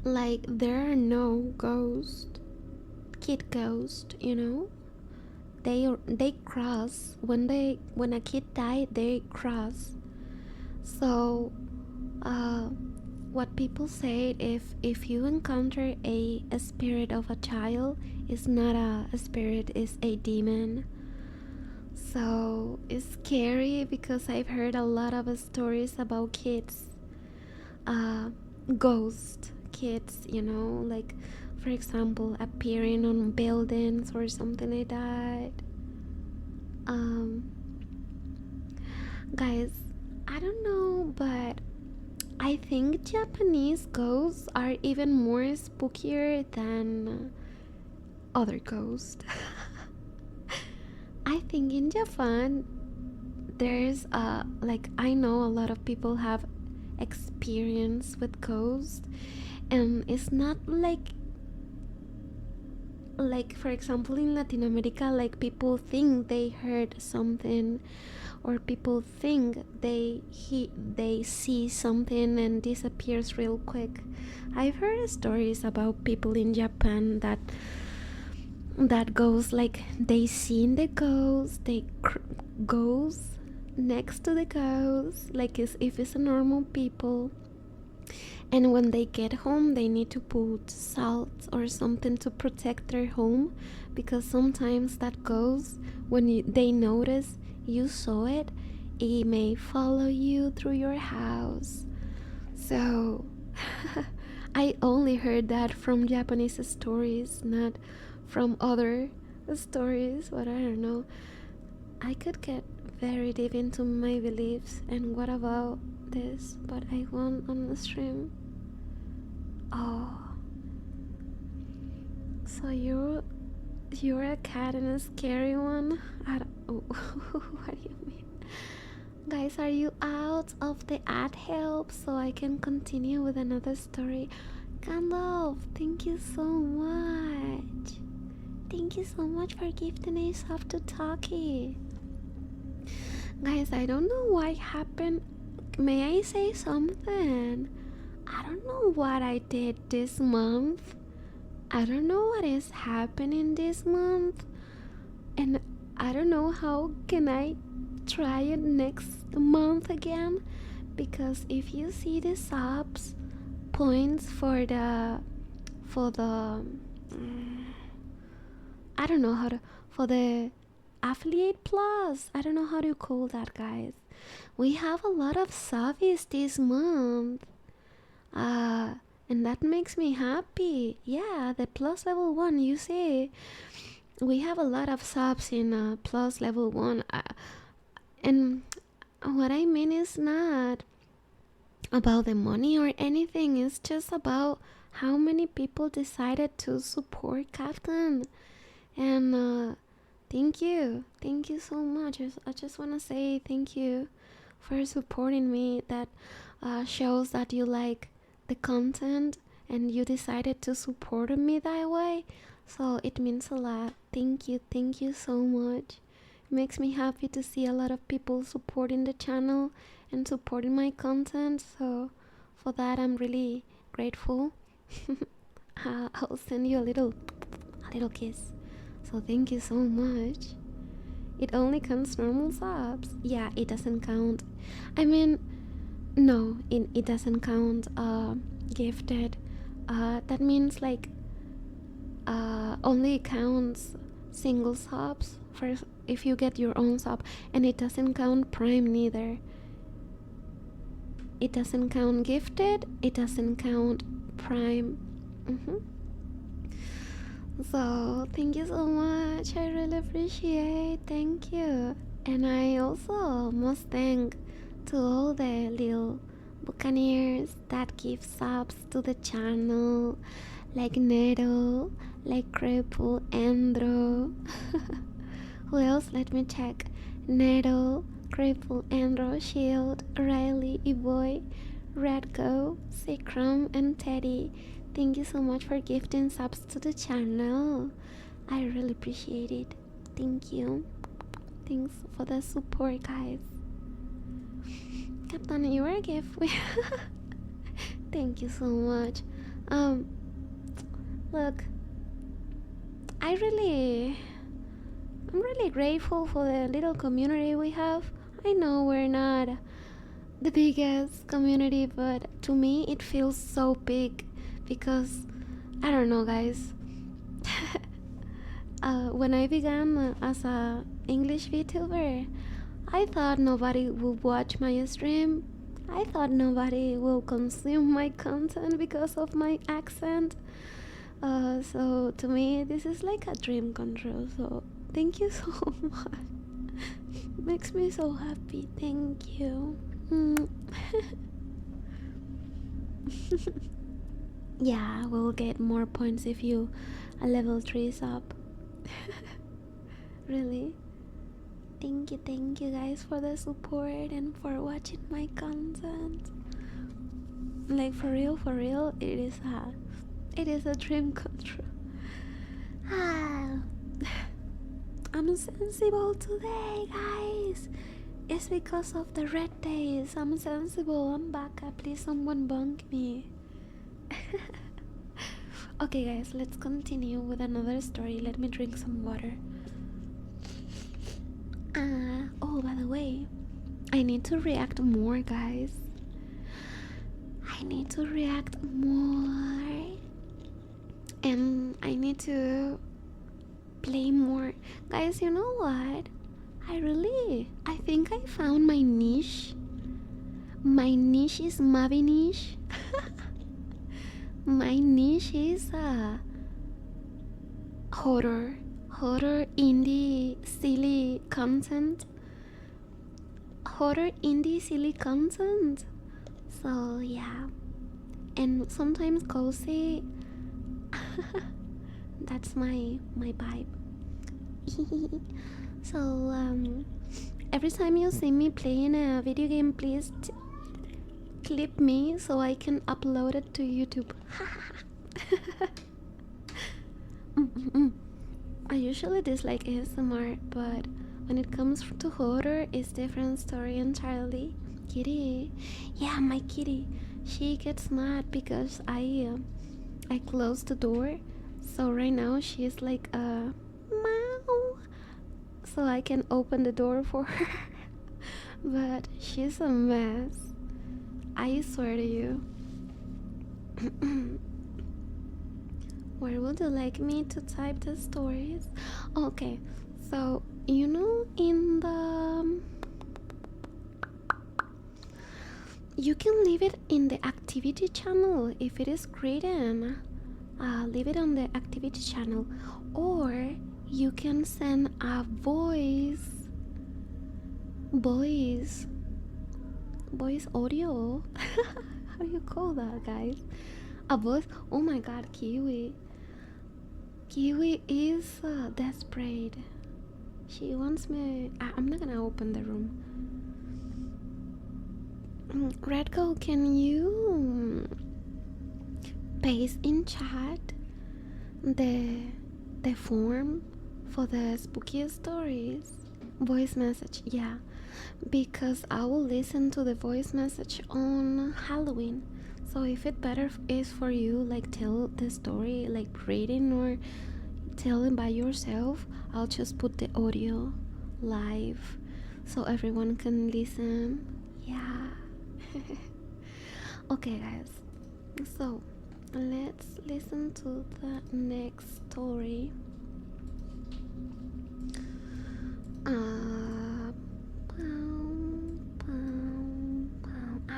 Like, there are no kid ghost, you know? They cross when a kid died, they cross. So what people say, if you encounter a spirit of a child, it's not a spirit, it's a demon. So it's scary because I've heard a lot of stories about kids, ghost kids, you know, like for example appearing on buildings or something like that. Guys, I don't know, but I think Japanese ghosts are even more spookier than other ghosts. I think in Japan there's like, I know a lot of people have experience with ghosts, and it's not like for example in Latin America, like people think they heard something, or people think they see something and disappears real quick. I've heard stories about people in Japan that goes like they seen the ghost, they goes next to the ghost, like as if it's a normal people, and when they get home they need to put salt or something to protect their home, because sometimes that ghost, when they notice you saw it, it may follow you through your house. So I only heard that from Japanese stories, not from other stories, but I don't know. I could get very deep into my beliefs and what about this, but I won't on the stream. Oh, so you're a cat and a scary one? I don't, oh, what do you mean? Guys, are you out of the ad help so I can continue with another story? Gandalf, thank you so much. Thank you so much for gifting a sub to Taki. Guys, I don't know what happened. May I say something? I don't know what I did this month. I don't know what is happening this month. And I don't know how can I try it next month again. Because if you see the subs points for the I don't know how to, for the affiliate plus, I don't know how to call that, guys. We have a lot of subs this month, and that makes me happy. Yeah, the plus level 1, you see, we have a lot of subs in plus level 1, and what I mean is not about the money or anything, it's just about how many people decided to support Captain. And thank you so much. I just want to say thank you for supporting me. That shows that you like the content and you decided to support me that way, so it means a lot. Thank you so much. It makes me happy to see a lot of people supporting the channel and supporting my content, so for that I'm really grateful. I'll send you a little kiss. So thank you so much. It only counts normal subs. Yeah, it doesn't count. I mean, no, it doesn't count gifted. That means like only counts single subs for if you get your own sub, and it doesn't count Prime neither. It doesn't count gifted. It doesn't count Prime. So thank you so much, I really appreciate. Thank you. And I also must thank to all the little Boocaneers that give subs to the channel, like Neto, like Cripple, Andro. Who else? Let me check. Neto, Cripple, Andro, Shield, Riley, Eboy, Redgo, Sikram, and Teddy. Thank you so much for gifting subs to the channel. I really appreciate it. Thank you. Thanks for the support, guys. Captain, you are a gift. Thank you so much. Look, I'm really grateful for the little community we have. I know we're not the biggest community, but to me it feels so big because I don't know, guys. When I began as a English VTuber, I thought nobody would watch my stream. I thought nobody will consume my content because of my accent. So to me, this is like a dream come true. So thank you so much. Makes me so happy. Thank you. Yeah, we'll get more points if you level 3s up. Really? Thank you guys for the support and for watching my content. Like for real, it is a dream come true. I'm sensible today, guys. It's because of the red days. I'm sensible. I'm back. Please, someone bunk me. Okay, guys, let's continue with another story. Let me drink some water. Oh, by the way, I need to react more, guys. I need to react more. And I need to play more. Guys, you know what? I think I found my niche. My niche is Mavie niche. My niche is horror, indie, silly content. Horror, indie, silly content. So yeah, and sometimes cozy. That's my vibe. So every time you see me playing a video game, please clip me so I can upload it to YouTube. I usually dislike ASMR, but when it comes to horror, it's different story entirely. Kitty, yeah, my kitty. She gets mad because I closed the door. So right now she's like meow, so I can open the door for her. But she's a mess. I swear to you. Where would you like me to type the stories? Okay, so you know in the you can leave it in the activity channel if it is written. Leave it on the activity channel, or you can send a voice audio. How do you call that, guys? A voice. Oh my god, Kiwi is desperate. She wants me. I'm not gonna open the room. Redco, can you paste in chat the form for the spooky stories? Voice message, yeah, because I will listen to the voice message on Halloween. So if it better is for you, like tell the story, like reading or telling by yourself, I'll just put the audio live so everyone can listen. Yeah. Okay, guys, so let's listen to the next story. I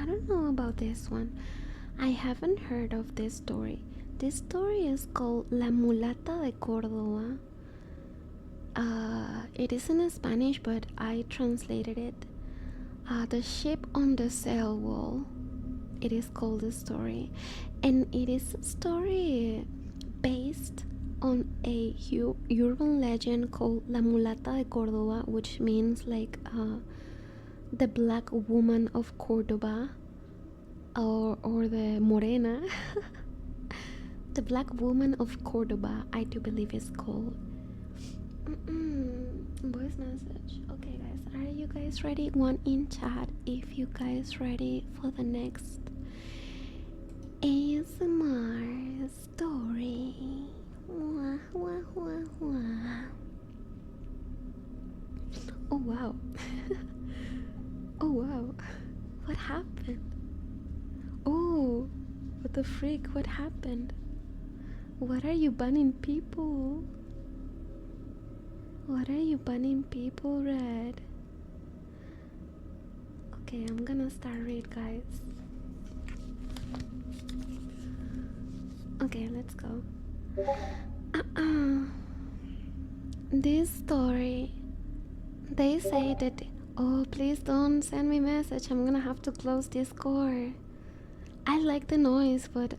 don't know about this one. I haven't heard of this story. This story is called La Mulata de Córdoba. It is in Spanish, but I translated it. The Ship on the Sail Wall. It is called the story, and it is a story based on a urban legend called La Mulata de Córdoba, which means like the black woman of Cordoba, or the Morena. The Black Woman of Cordoba, I do believe is called. Voice message. Okay, guys, are you guys ready? One in chat if you guys ready for the next ASMR story. Wah, wah, wah, wah. Oh wow. Oh wow. What happened? Oh, what the freak? What happened? What are you banning people? What are you banning people, Red? Okay, I'm gonna start read, guys. Okay, let's go. This story, they say that. Oh, please don't send me message. I'm gonna have to close Discord. I like the noise, but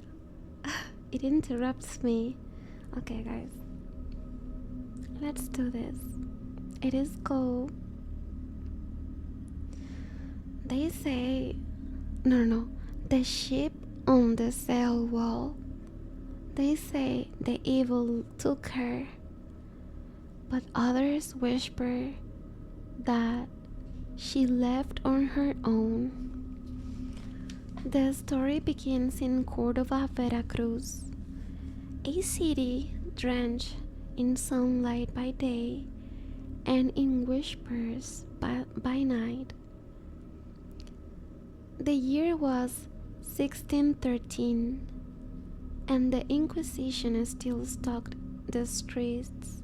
it interrupts me. Okay, guys. Let's do this. It is called. They say. No. The sheep on the cell wall. They say the evil took her. But others whisper that she left on her own. The story begins in Cordova, Veracruz, a city drenched in sunlight by day and in whispers by night. The year was 1613, and the Inquisition still stalked the streets,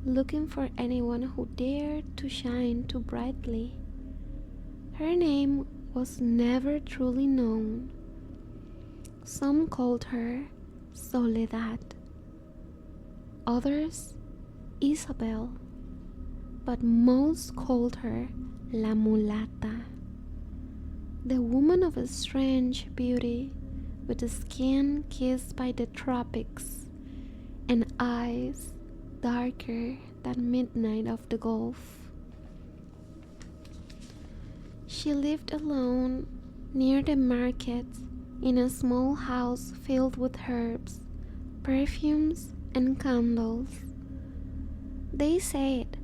looking for anyone who dared to shine too brightly. Her name was never truly known. Some called her Soledad, others Isabel, but most called her La Mulata, the woman of a strange beauty, with a skin kissed by the tropics and eyes darker than midnight of the Gulf. She lived alone near the market in a small house filled with herbs, perfumes, and candles. They said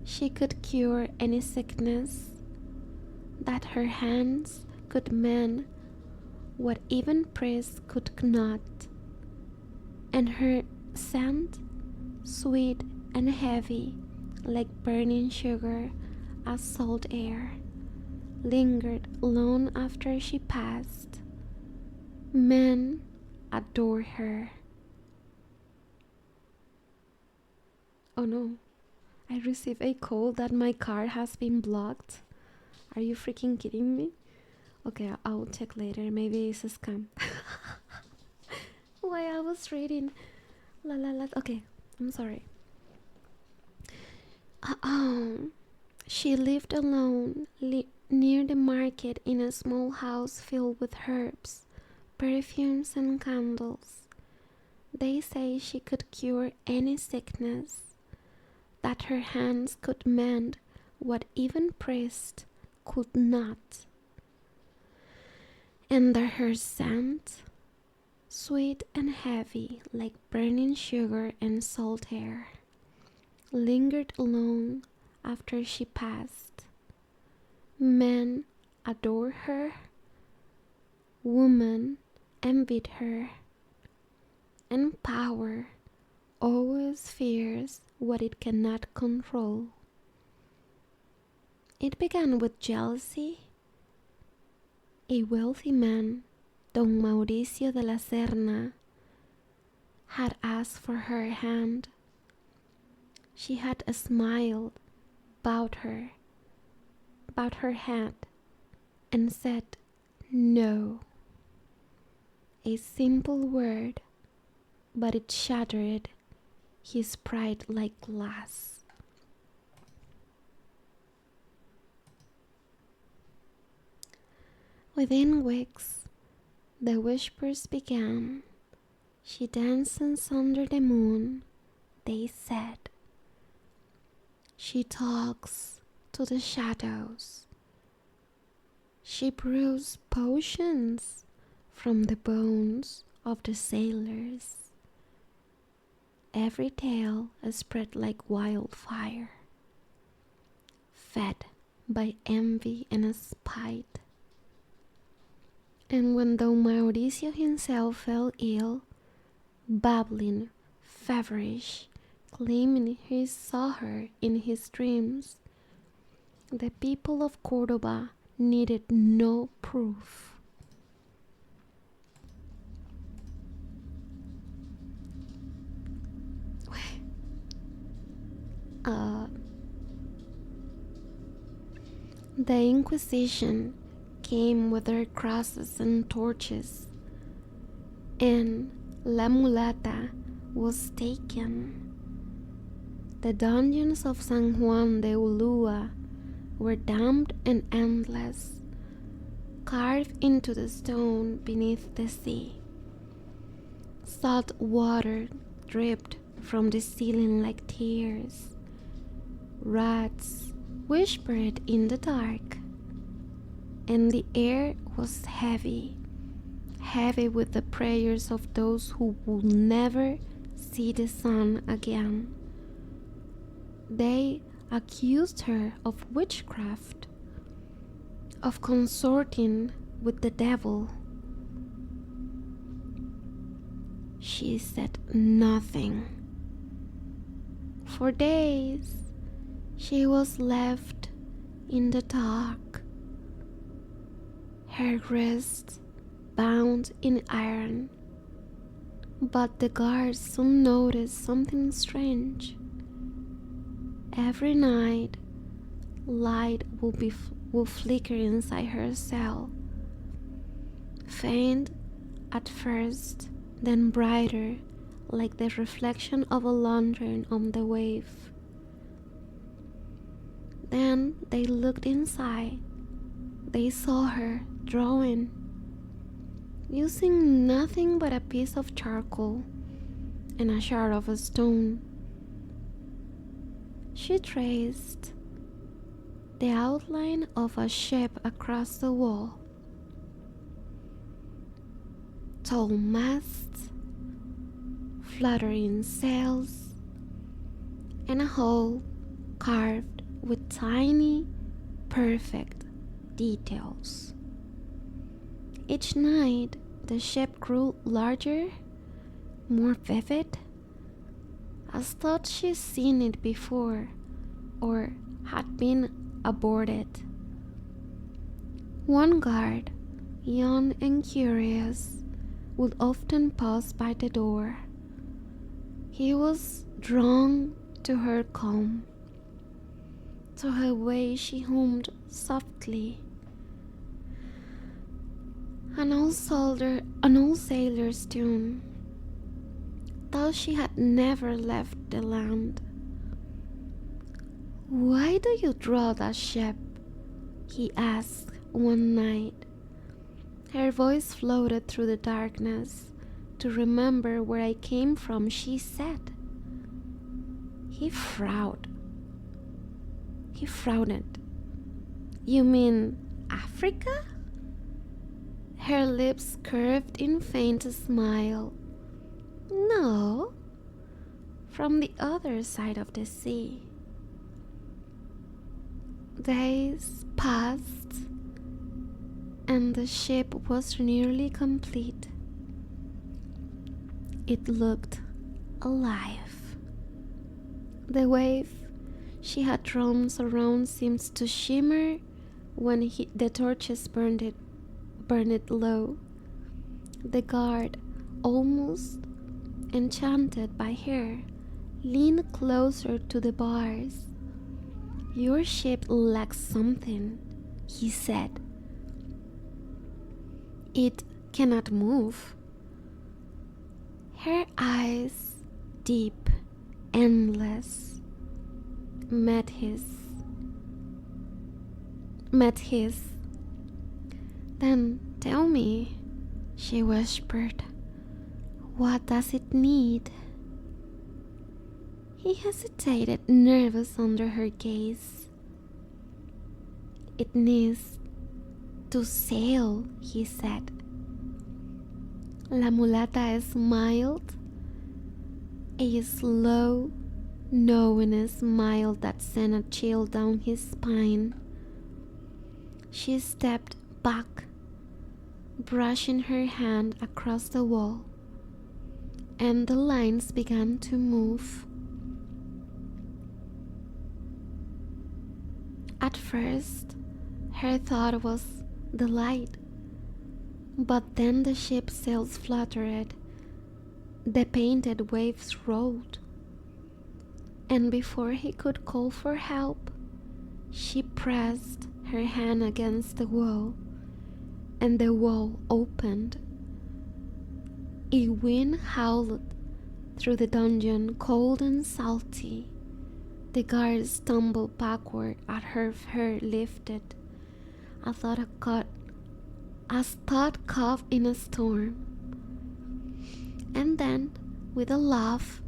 she could cure any sickness, that her hands could mend what even priests could not, and her scent, sweet and heavy like burning sugar as salt air, lingered long after she passed. Men adore her. Oh no, I received a call that my card has been blocked. Are you freaking kidding me? Okay, I'll check later. Maybe it's a scam. Why I was reading. Okay, I'm sorry. She lived alone near the market in a small house filled with herbs, perfumes, and candles. They say she could cure any sickness, that her hands could mend what even priests could not, and that her scent, sweet and heavy like burning sugar and salt air, lingered long after she passed. Men adore her, women envied her, and power always fears what it cannot control. It began with jealousy. A wealthy man, Don Mauricio de la Serna, had asked for her hand. She had smiled, bowed her head, and said no. A simple word, but it shattered his pride like glass. Within weeks, the whispers began. She dances under the moon, they said. She talks to the shadows. She brews potions from the bones of the sailors. every tale spread like wildfire, fed by envy and spite. And when Don Mauricio himself fell ill, babbling, feverish, claiming he saw her in his dreams, the people of Cordoba needed no proof. The Inquisition came with their crosses and torches, and La Mulata was taken. The dungeons of San Juan de Ulua were damp and endless, carved into the stone beneath the sea. Salt water dripped from the ceiling like tears. Rats whispered in the dark, and the air was heavy, heavy with the prayers of those who would never see the sun again. They accused her of witchcraft, of consorting with the devil. She said nothing. For days, she was left in the dark, her wrists bound in iron. But the guards soon noticed something strange. Every night, light will flicker inside her cell, faint at first, then brighter, like the reflection of a lantern on the wave. Then they looked inside. They saw her drawing, using nothing but a piece of charcoal and a shard of a stone. She traced the outline of a ship across the wall. Tall masts, fluttering sails, and a hull carved with tiny, perfect details. Each night, the ship grew larger, more vivid, as though she'd seen it before or had been aboard it. One guard, young and curious, would often pause by the door. He was drawn to her calm, to her way she hummed softly. An old sailor's tune, though she had never left the land. "Why do you draw that ship?" he asked one night. Her voice floated through the darkness. "To remember where I came from," she said. He frowned. "You mean Africa?" Her lips curved in faint smile. "No, from the other side of the sea." Days passed, and the ship was nearly complete. It looked alive. The wave she had drawn around seemed to shimmer when the torches burned it low. The guard, almost enchanted by her, leaned closer to the bars. "Your ship lacks something," he said. "It cannot move." Her eyes, deep, endless, met his. "Then tell me," she whispered, "what does it need?" He hesitated, nervous under her gaze. "It needs to sail," he said. La Mulata smiled. A slow, knowing smile that sent a chill down his spine. She stepped back, brushing her hand across the wall, and the lines began to move. At first, her thought was the light, but then the ship's sails fluttered, the painted waves rolled, and before he could call for help, she pressed her hand against the wall, and the wall opened. A wind howled through the dungeon, cold and salty. The guards stumbled backward at her hair lifted, as thought caught in a storm. And then, with a laugh,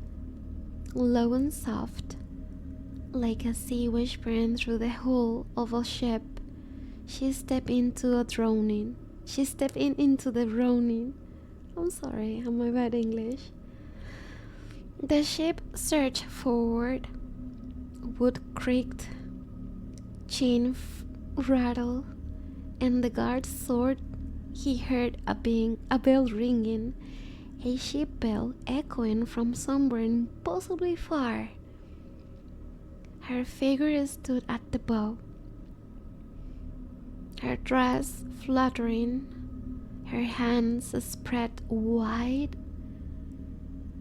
low and soft, like a sea whispering through the hull of a ship, she stepped into the droning. I'm sorry, I'm my bad English. The ship surged forward. Wood creaked, chain rattled, and the guard's sword. He heard a bell ringing, a ship bell echoing from somewhere impossibly far. Her figure stood at the bow, her dress fluttering, her hands spread wide,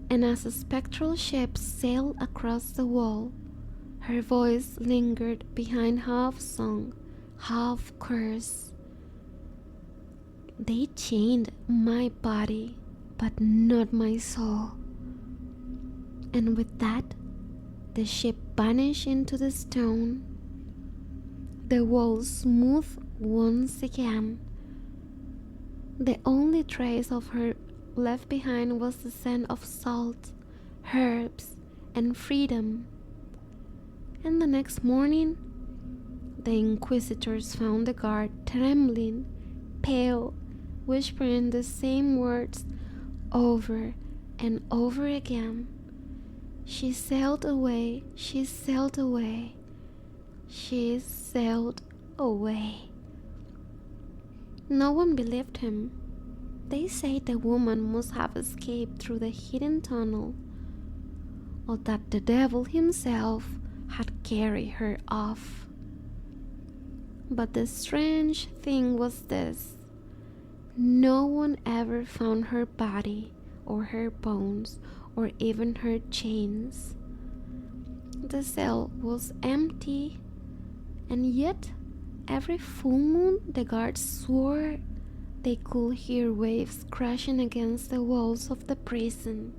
and as a spectral ship sailed across the wall, her voice lingered behind half song, half curse. They chained my body, but not my soul. And with that, the ship vanished into the stone. The walls smooth once again. The only trace of her left behind was the scent of salt, herbs, and freedom. And the next morning, the inquisitors found the guard trembling, pale, whispering the same words over and over again. She sailed away, she sailed away, she sailed away. No one believed him. They say the woman must have escaped through the hidden tunnel, or that the devil himself had carried her off. But the strange thing was this: no one ever found her body, or her bones, or even her chains. The cell was empty, and yet every full moon the guards swore they could hear waves crashing against the walls of the prison.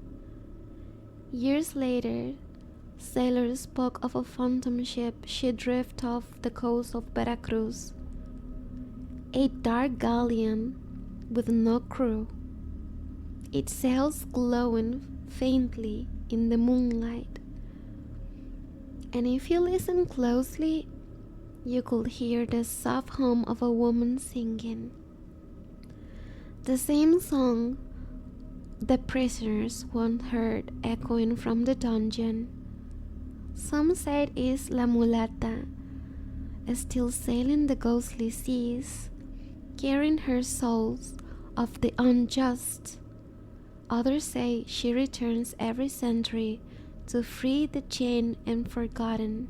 Years later, sailors spoke of a phantom ship she drifted off the coast of Veracruz, a dark galleon with no crew, its sails glowing faintly in the moonlight. And if you listen closely, you could hear the soft hum of a woman singing. The same song the prisoners once heard echoing from the dungeon. Some said it is La Mulata, still sailing the ghostly seas, carrying her souls of the unjust. Others say she returns every century to free the chained and forgotten.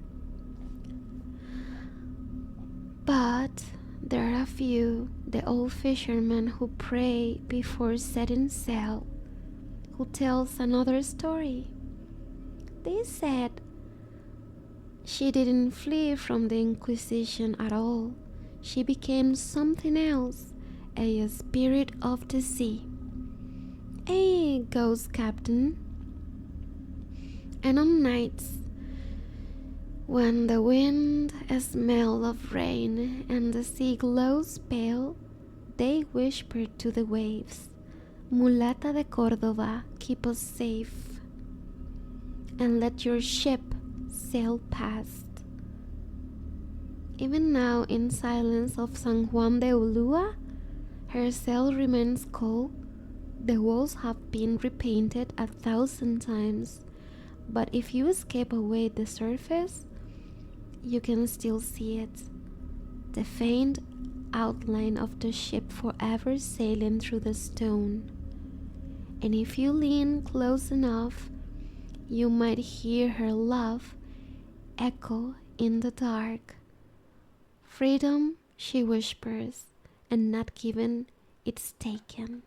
But there are a few, the old fishermen who pray before setting sail, who tells another story. They said she didn't flee from the Inquisition at all. She became something else, a spirit of the sea, a ghost captain. And on nights when the wind smells of rain and the sea glows pale, they whispered to the waves, "Mulata de Córdoba, keep us safe, and let your ship sail past." Even now, in silence of San Juan de Ulua, her sail remains cold. The walls have been repainted 1,000 times, but if you escape away the surface, you can still see it. The faint outline of the ship forever sailing through the stone. And if you lean close enough, you might hear her laugh echo in the dark. Freedom, she whispers, and not given, it's taken.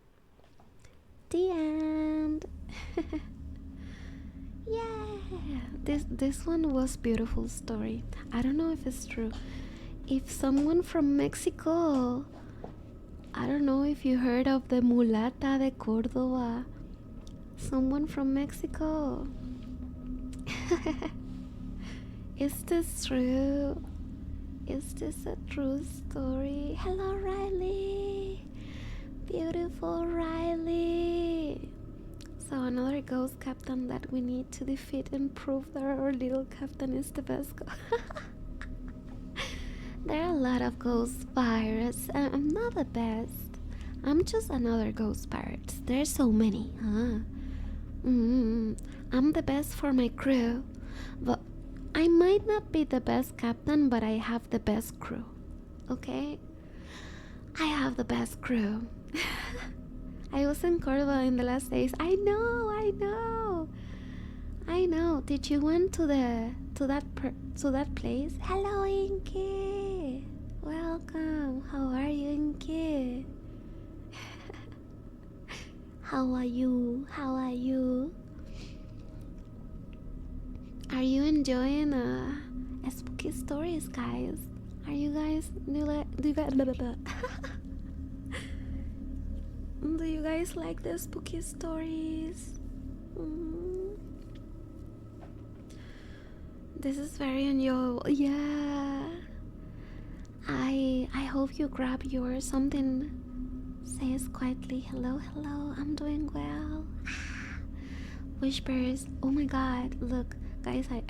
The end. Yeah, this one was beautiful story. I don't know if it's true. If someone from Mexico, I don't know if you heard of the mulata de Córdoba. Someone from Mexico. Is this true? Is this a true story? Hello, Riley. Beautiful Riley. So another ghost captain that we need to defeat and prove that our little captain is the best. There are a lot of ghost pirates. I'm not the best. I'm just another ghost pirate. There's so many, huh? I'm the best for my crew. But I might not be the best captain, but I have the best crew. Okay? I have the best crew. I was in Córdoba in the last days. I know. Did you went to that place? Hello, Inky. Welcome. How are you, Inky? How are you? Are you enjoying spooky stories, guys? Are you guys do you guys like the spooky stories? This is very enjoyable. Yeah. I hope you grab your something. Says quietly, hello, I'm doing well. Whispers, oh my god, look, guys, I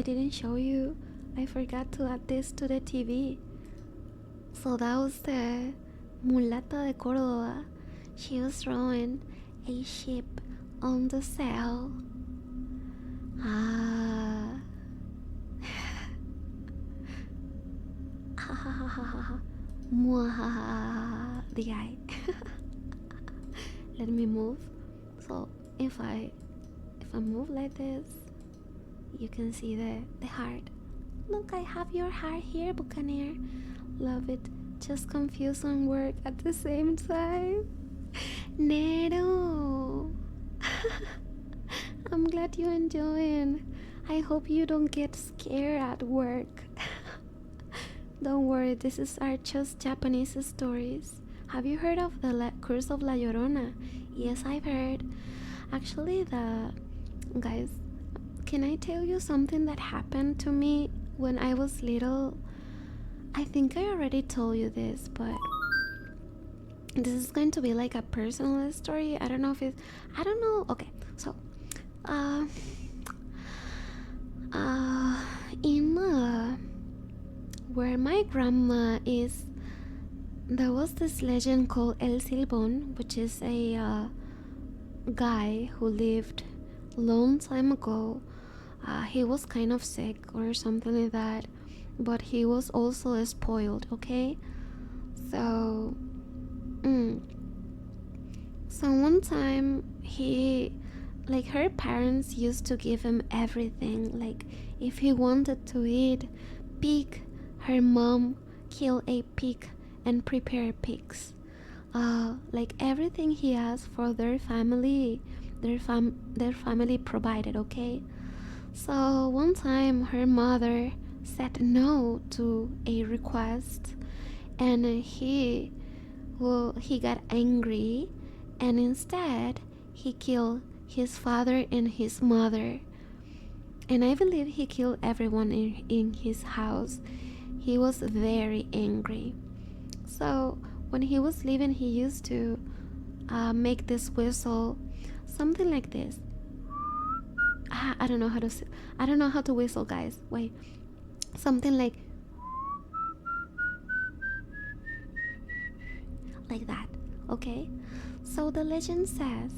didn't show you. I forgot to add this to the TV. So that was the mulata de Córdoba. She was rowing a ship on the sail. The guy. Let me move. So if I move like this, you can see the heart. Look, I have your heart here, Boocaneer. Love it. Just confused and work at the same time. Nero. I'm glad you're enjoying. I hope you don't get scared at work. Don't worry, this is our just Japanese stories. Have you heard of the Curse of La Llorona? Yes, I've heard. Actually, guys, can I tell you something that happened to me when I was little? I think I already told you this, but this is going to be like a personal story. I don't know if it's... I don't know. Okay, so where my grandma is, there was this legend called El Silbón, which is a guy who lived a long time ago. He was kind of sick or something like that, but he was also spoiled, okay? So one time her parents used to give him everything. Like if he wanted to eat pig, her mom killed a pig and prepare pigs. Like everything he asked for their family, their family provided, okay? So one time her mother said no to a request, and he got angry, and instead he killed his father and his mother. And I believe he killed everyone in his house. He was very angry. So when he was leaving, he used to make this whistle, something like this. I don't know how to whistle, guys. Wait, something like that. Okay. So the legend says,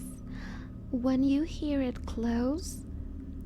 when you hear it close,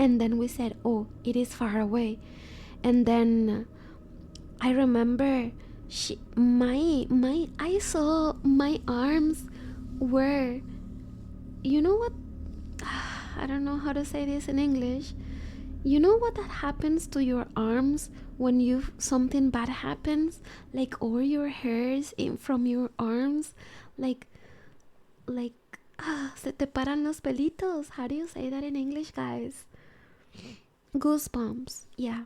And then we said, oh, it is far away. And then I remember I saw my arms were, you know what? I don't know how to say this in English. You know what that happens to your arms when something bad happens, like all your hairs from your arms, like se te paran los pelitos. How do you say that in English, guys? Goosebumps. Yeah,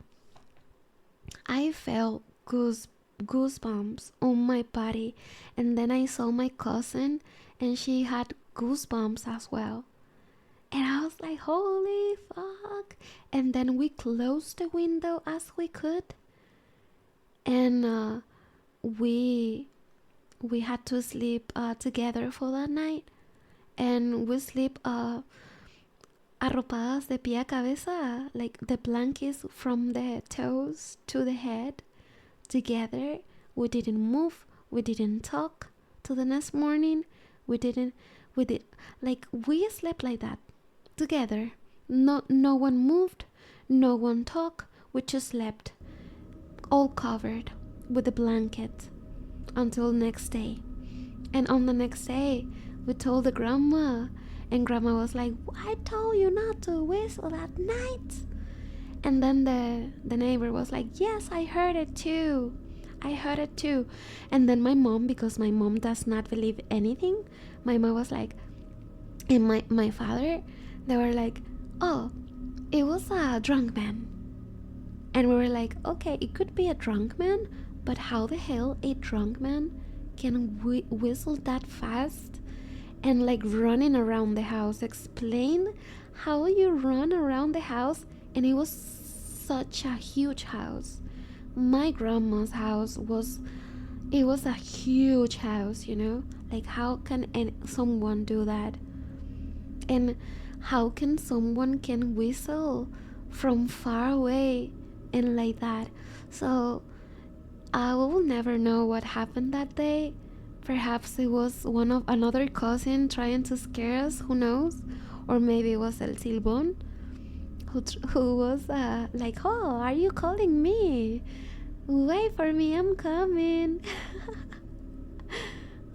I felt goosebumps on my body, and then I saw my cousin, and she had goosebumps as well. And I was like, holy fuck. And then we closed the window as we could. And we had to sleep together for that night. And we sleep arropadas de pie a cabeza, like the blankets from the toes to the head together. We didn't move. We didn't talk till the next morning. We slept like that together. No one moved, no one talked. We just slept, all covered with a blanket until next day. And on the next day, we told the grandma, and grandma was like, I told you not to whistle at night. And then the neighbor was like, yes, I heard it too. And then my mom, because my mom does not believe anything, my mom was like, and my father, they were like, oh, it was a drunk man. And we were like, okay, it could be a drunk man, but how the hell a drunk man can whistle that fast and like running around the house? Explain how you run around the house. And it was such a huge house. My grandma's house was a huge house, you know? Like, how can someone do that? And how can someone can whistle from far away and like that? So I will never know what happened that day. Perhaps it was another cousin trying to scare us, who knows? Or maybe it was El Silbón who was like, oh, are you calling me? Wait for me, I'm coming.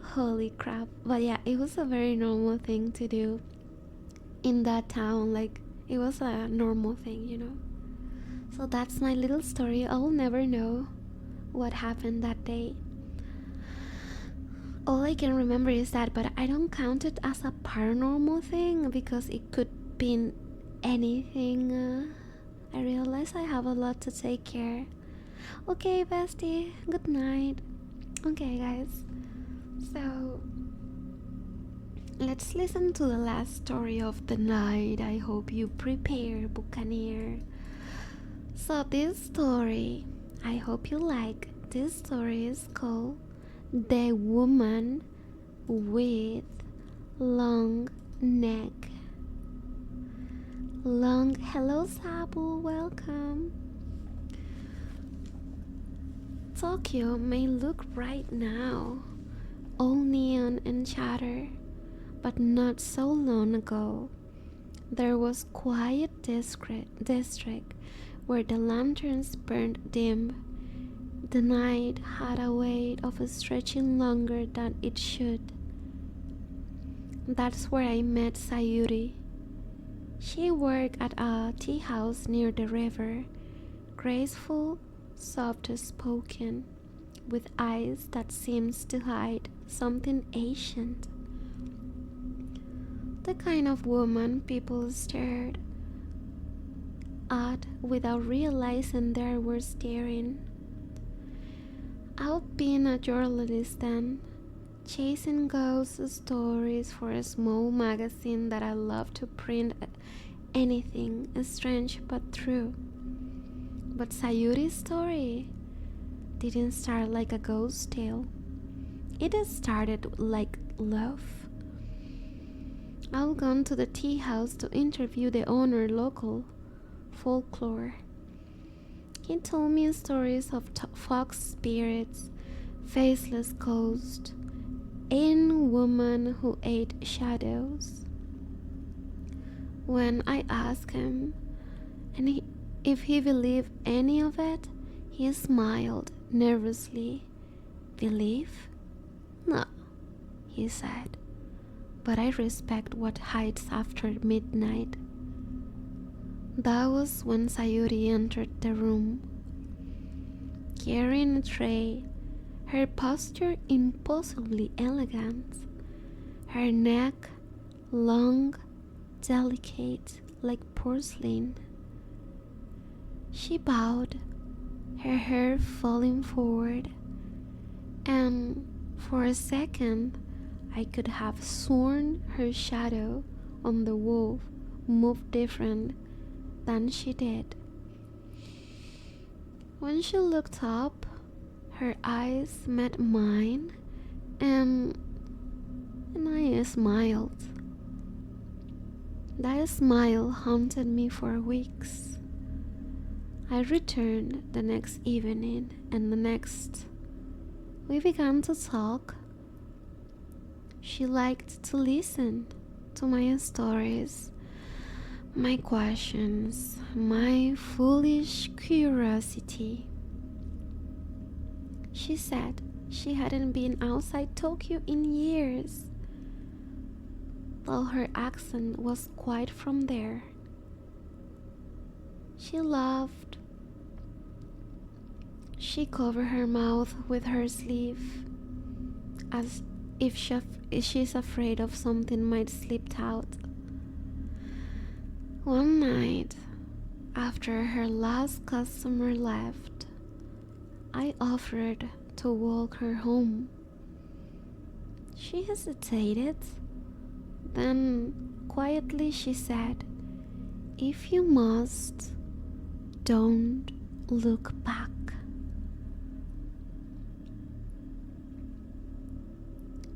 Holy crap. But yeah, it was a very normal thing to do in that town. Like, it was a normal thing, you know? So that's my little story. I'll never know what happened that day. All I can remember is that, but I don't count it as a paranormal thing because it could be anything. I realize I have a lot to take care. Okay, bestie, good night. Okay, guys, so let's listen to the last story of the night. I hope you prepare, Boocaneer. So this story, I hope you like. This story is called The Woman with Long Neck. Hello, Sabu, welcome. Tokyo may look right now all neon and chatter, but not so long ago there was quiet district where the lanterns burned dim. The night had a way of stretching longer than it should. That's where I met Sayuri. She worked at a tea house near the river, graceful, soft-spoken, with eyes that seems to hide something ancient. The kind of woman people stared at without realizing they were staring. I've been a journalist then, chasing ghost stories for a small magazine that I love to print anything strange but true. But Sayuri's story didn't start like a ghost tale. It started like love. I've gone to the tea house to interview the owner, local folklore. He told me stories of fox spirits, faceless ghosts, and women who ate shadows. When I asked him and if he believed any of it, he smiled nervously. Believe? No, he said, but I respect what hides after midnight. That was when Sayuri entered the room, carrying a tray, her posture impossibly elegant, her neck long, delicate like porcelain. She bowed, her hair falling forward, and for a second I could have sworn her shadow on the wall moved different than she did. When she looked up, her eyes met mine, and I smiled. That smile haunted me for weeks. I returned the next evening and the next. We began to talk. She liked to listen to my stories, my questions, my foolish curiosity. She said she hadn't been outside Tokyo in years, though her accent was quite from there. She laughed. She covered her mouth with her sleeve, as if she's afraid of something might slip out. One night, after her last customer left, I offered to walk her home. She hesitated. Then quietly she said, "If you must, don't look back."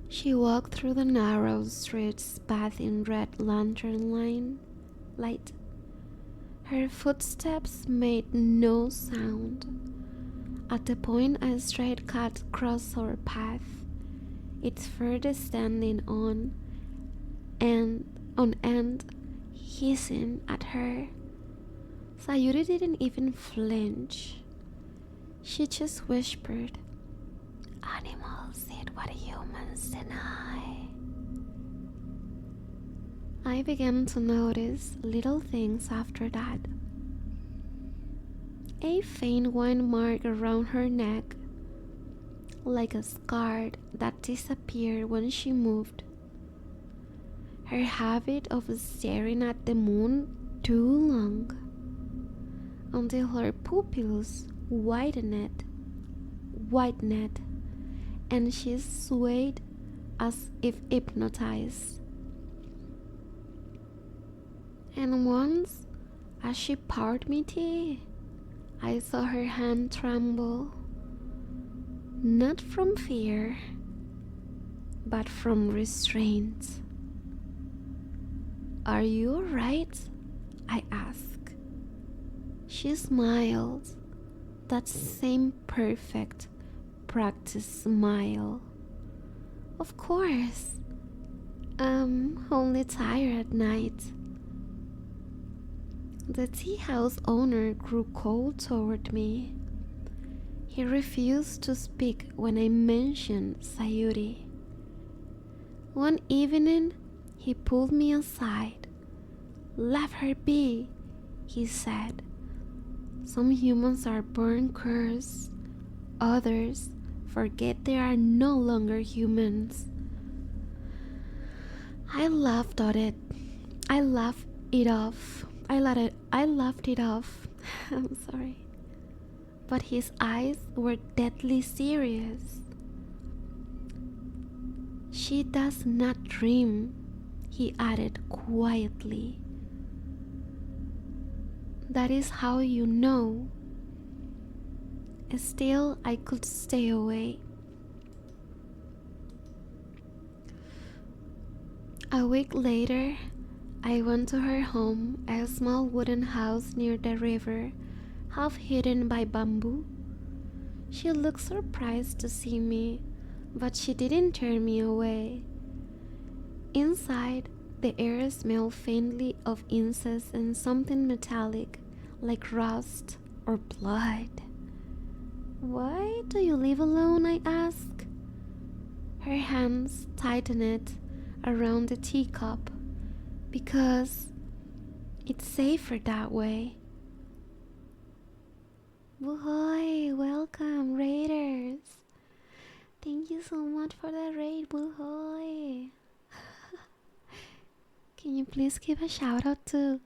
She walked through the narrow streets bathed in red lantern light. Her footsteps made no sound. At the point a straight cat crossed our path, its fur standing on end, hissing at her. Sayuri didn't even flinch. She just whispered, "Animals eat what humans deny." I began to notice little things after that. A faint white mark around her neck, like a scar that disappeared when she moved. Her habit of staring at the moon too long, until her pupils widened, and she swayed as if hypnotized. And once, as she poured me tea, I saw her hand tremble, not from fear, but from restraint. "Are you alright?" I asked. She smiled, that same perfect practice smile. "Of course, I'm only tired at night." The tea house owner grew cold toward me. He refused to speak when I mentioned Sayuri. One evening, he pulled me aside. "Let her be," he said. "Some humans are born cursed. Others forget they are no longer humans." I laughed at it. I laughed it off. I'm sorry. But his eyes were deadly serious. "She does not dream," he added quietly. "That is how you know." Still, I could stay away. A week later, I went to her home, a small wooden house near the river, half hidden by bamboo. She looked surprised to see me, but she didn't turn me away. Inside, the air smelled faintly of incense and something metallic, like rust or blood. Why do you live alone? I ask. Her hands tightened around the teacup because it's safer that way. Boohoy, welcome, Raiders. Thank you so much for the raid, Boohoy. Can you please give a shout out to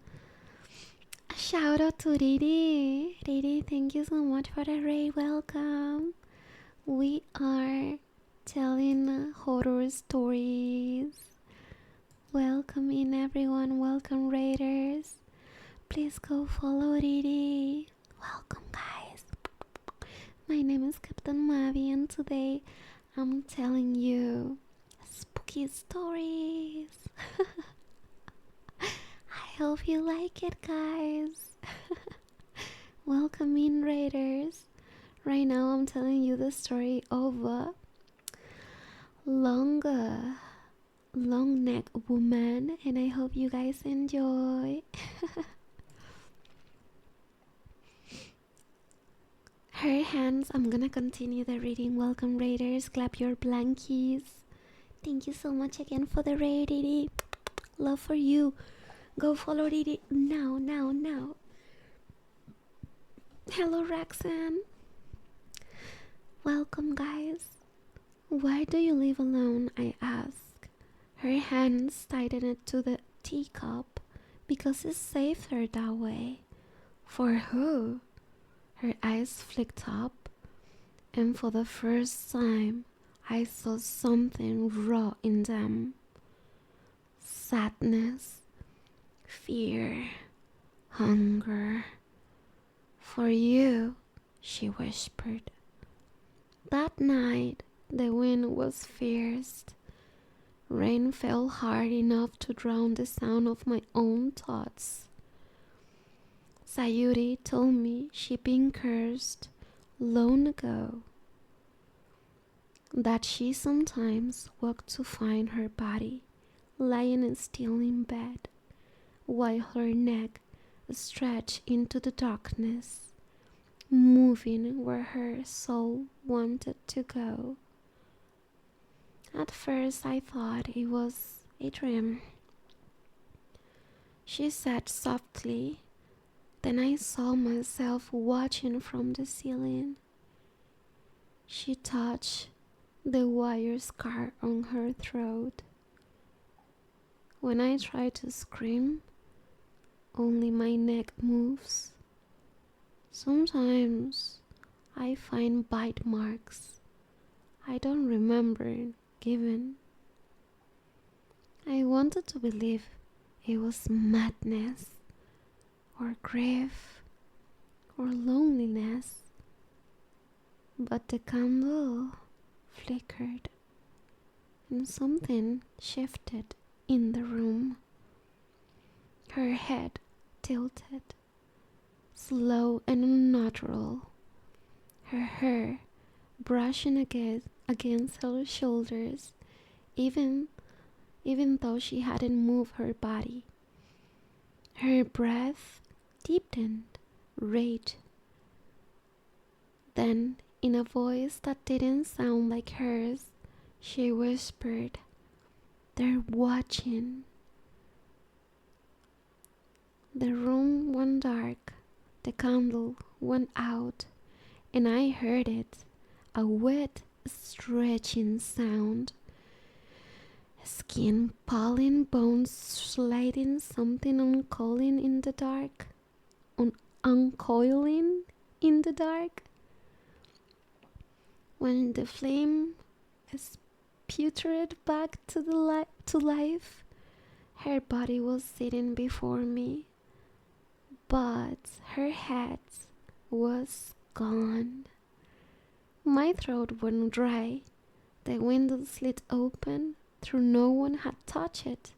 Riri? Riri, thank you so much for the raid. Welcome. We are telling horror stories. Welcome in everyone. Welcome Raiders. Please go follow Riri. Welcome guys. My name is Captain Mavie and today I'm telling you spooky stories. I hope you like it, guys. Welcome in, Raiders. Right now I'm telling you the story of a long neck woman, and I hope you guys enjoy. Her hands, I'm gonna continue the reading. Welcome, Raiders. Clap your blankies. Thank you so much again for the raid, Didi. Love for you. Go follow Didi now. Hello, Roxanne. Welcome, guys. Why do you live alone? I ask. Her hands tightened to the teacup because it's safer that way. For who? Her eyes flicked up, and for the first time, I saw something raw in them. Sadness, fear, hunger. For you, she whispered. That night, the wind was fierce. Rain fell hard enough to drown the sound of my own thoughts. Sayuri told me she'd been cursed long ago, that she sometimes walked to find her body lying still in bed, while her neck stretched into the darkness, moving where her soul wanted to go. At first I thought it was a dream, she said softly. Then I saw myself watching from the ceiling. She touched the wire scar on her throat. When I try to scream, only my neck moves. Sometimes I find bite marks I don't remember giving. I wanted to believe it was madness, or grief, or loneliness, but the candle flickered and something shifted in the room. Her head tilted, slow and unnatural, her hair brushing against her shoulders, even though she hadn't moved her body. Her breath deepened, rage. Then, in a voice that didn't sound like hers, she whispered, "They're watching." The room went dark, the candle went out, and I heard it, a wet, stretching sound. Skin pulling, bones sliding, something uncoiling in the dark. Uncoiling in the dark. When the flame sputtered back to life, her body was sitting before me, but her head was gone. My throat went dry. The window slid open, through no one had touched it.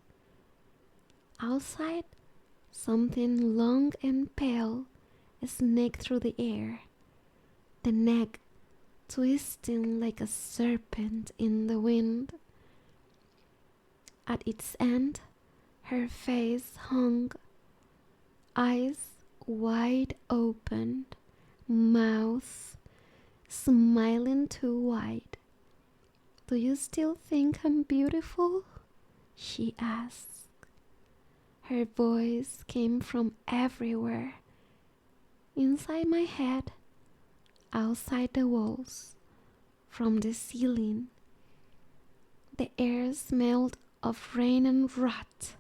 Outside, something long and pale snaked through the air, the neck twisting like a serpent in the wind. At its end, her face hung, eyes wide open, mouth smiling too wide. "Do you still think I'm beautiful?" she asked. Her voice came from everywhere, inside my head, outside the walls, from the ceiling. The air smelled of rain and rot.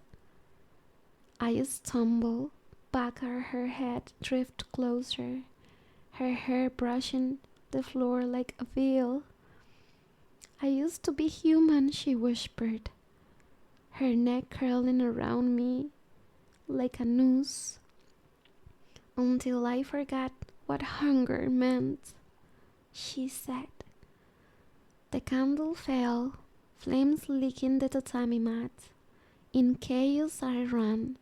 I stumbled back as her head drifted closer, her hair brushing the floor like a veil. "I used to be human," she whispered, her neck curling around me like a noose, "until I forgot what hunger meant," she said. The candle fell, flames licking the tatami mat. In chaos I ran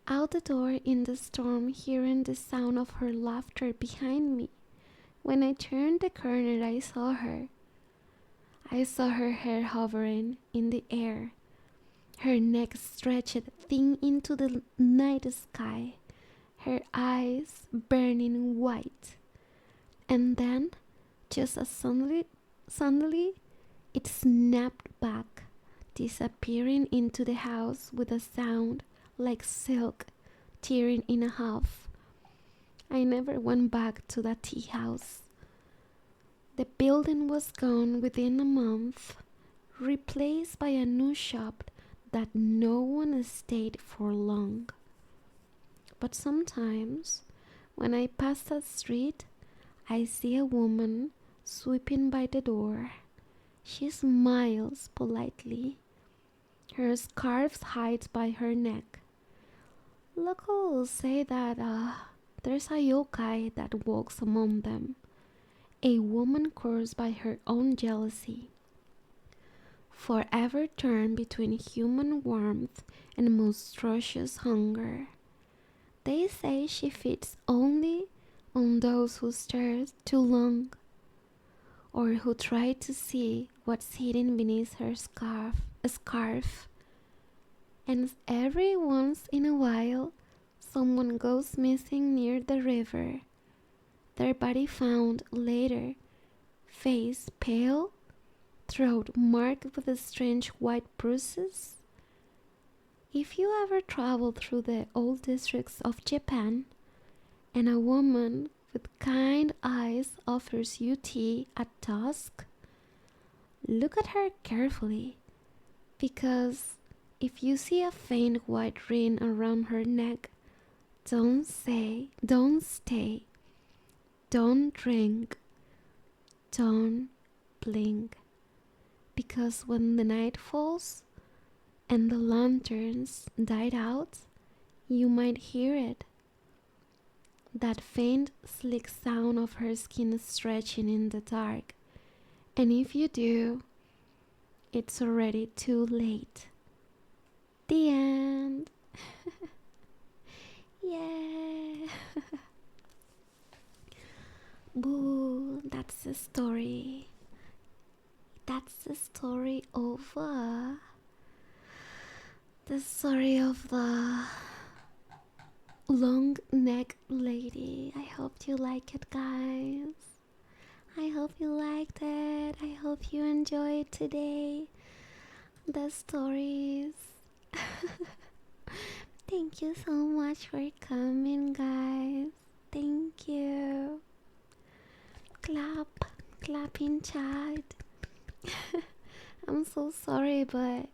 out the door in the storm, hearing the sound of her laughter behind me. When I turned the corner, I saw her. I saw her hair hovering in the air, her neck stretched thin into the night sky, her eyes burning white. And then, just as suddenly, it snapped back, disappearing into the house with a sound like silk tearing in half. I never went back to that tea house. The building was gone within a month, replaced by a new shop that no one stayed for long. But sometimes, when I pass that street, I see a woman sweeping by the door. She smiles politely. Her scarf hides by her neck. Locals say that there's a yokai that walks among them, a woman cursed by her own jealousy, forever torn between human warmth and monstrous hunger. They say she feeds only on those who stare too long, or who try to see what's hidden beneath her scarf. And every once in a while, someone goes missing near the river, their body found later, face pale, throat marked with strange white bruises. If you ever travel through the old districts of Japan, and a woman with kind eyes offers you tea at dusk, look at her carefully, because if you see a faint white ring around her neck, don't stay, don't drink, don't blink, because when the night falls and the lanterns died out, you might hear it. That faint, slick sound of her skin stretching in the dark. And if you do, it's already too late. The end. Yeah. Boo, that's the story. That's the story of the long neck lady. I hope you like it, guys. I hope you liked it. I hope you enjoyed today the stories. Thank you so much for coming, guys. Thank you. Clap in chat. I'm so sorry, but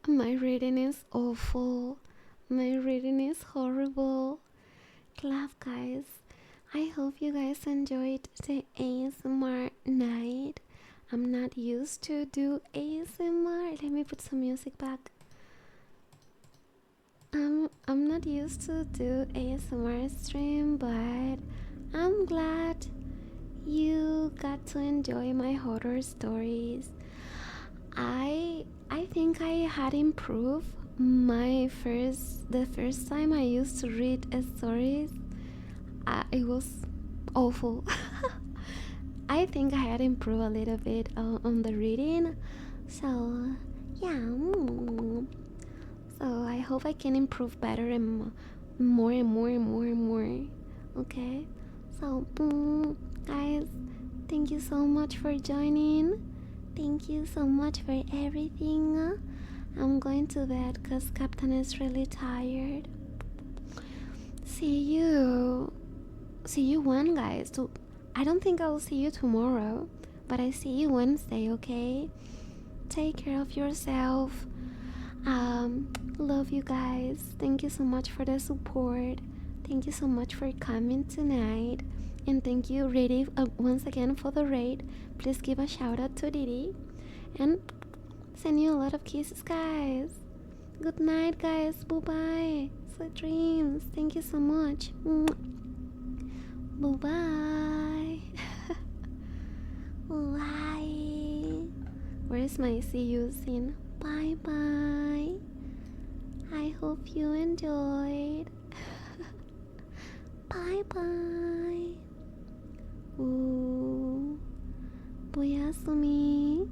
my reading is awful. My reading is horrible. Clap, guys. I hope you guys enjoyed the ASMR night. I'm not used to do ASMR. Let me put some music back. I'm not used to do ASMR stream, but I'm glad you got to enjoy my horror stories. I think I had improved the first time I used to read stories. It was awful. I think I had improved a little bit on the reading. So yeah. So I hope I can improve better and more and more and more and more. Okay? So, guys, thank you so much for joining. Thank you so much for everything. I'm going to bed because Captain is really tired. See you. See you when, guys? I don't think I'll see you tomorrow, but I see you Wednesday, okay? Take care of yourself. Love you guys. Thank you so much for the support. Thank you so much for coming tonight. And thank you, Didi, once again for the raid. Please give a shout out to Didi. And send you a lot of kisses, guys. Good night, guys. Bye-bye. Sweet dreams. Thank you so much. Bye-bye. Bye. Where's my see you scene? Bye-bye. I hope you enjoyed. Bye-bye. Ooh. Boyasumi.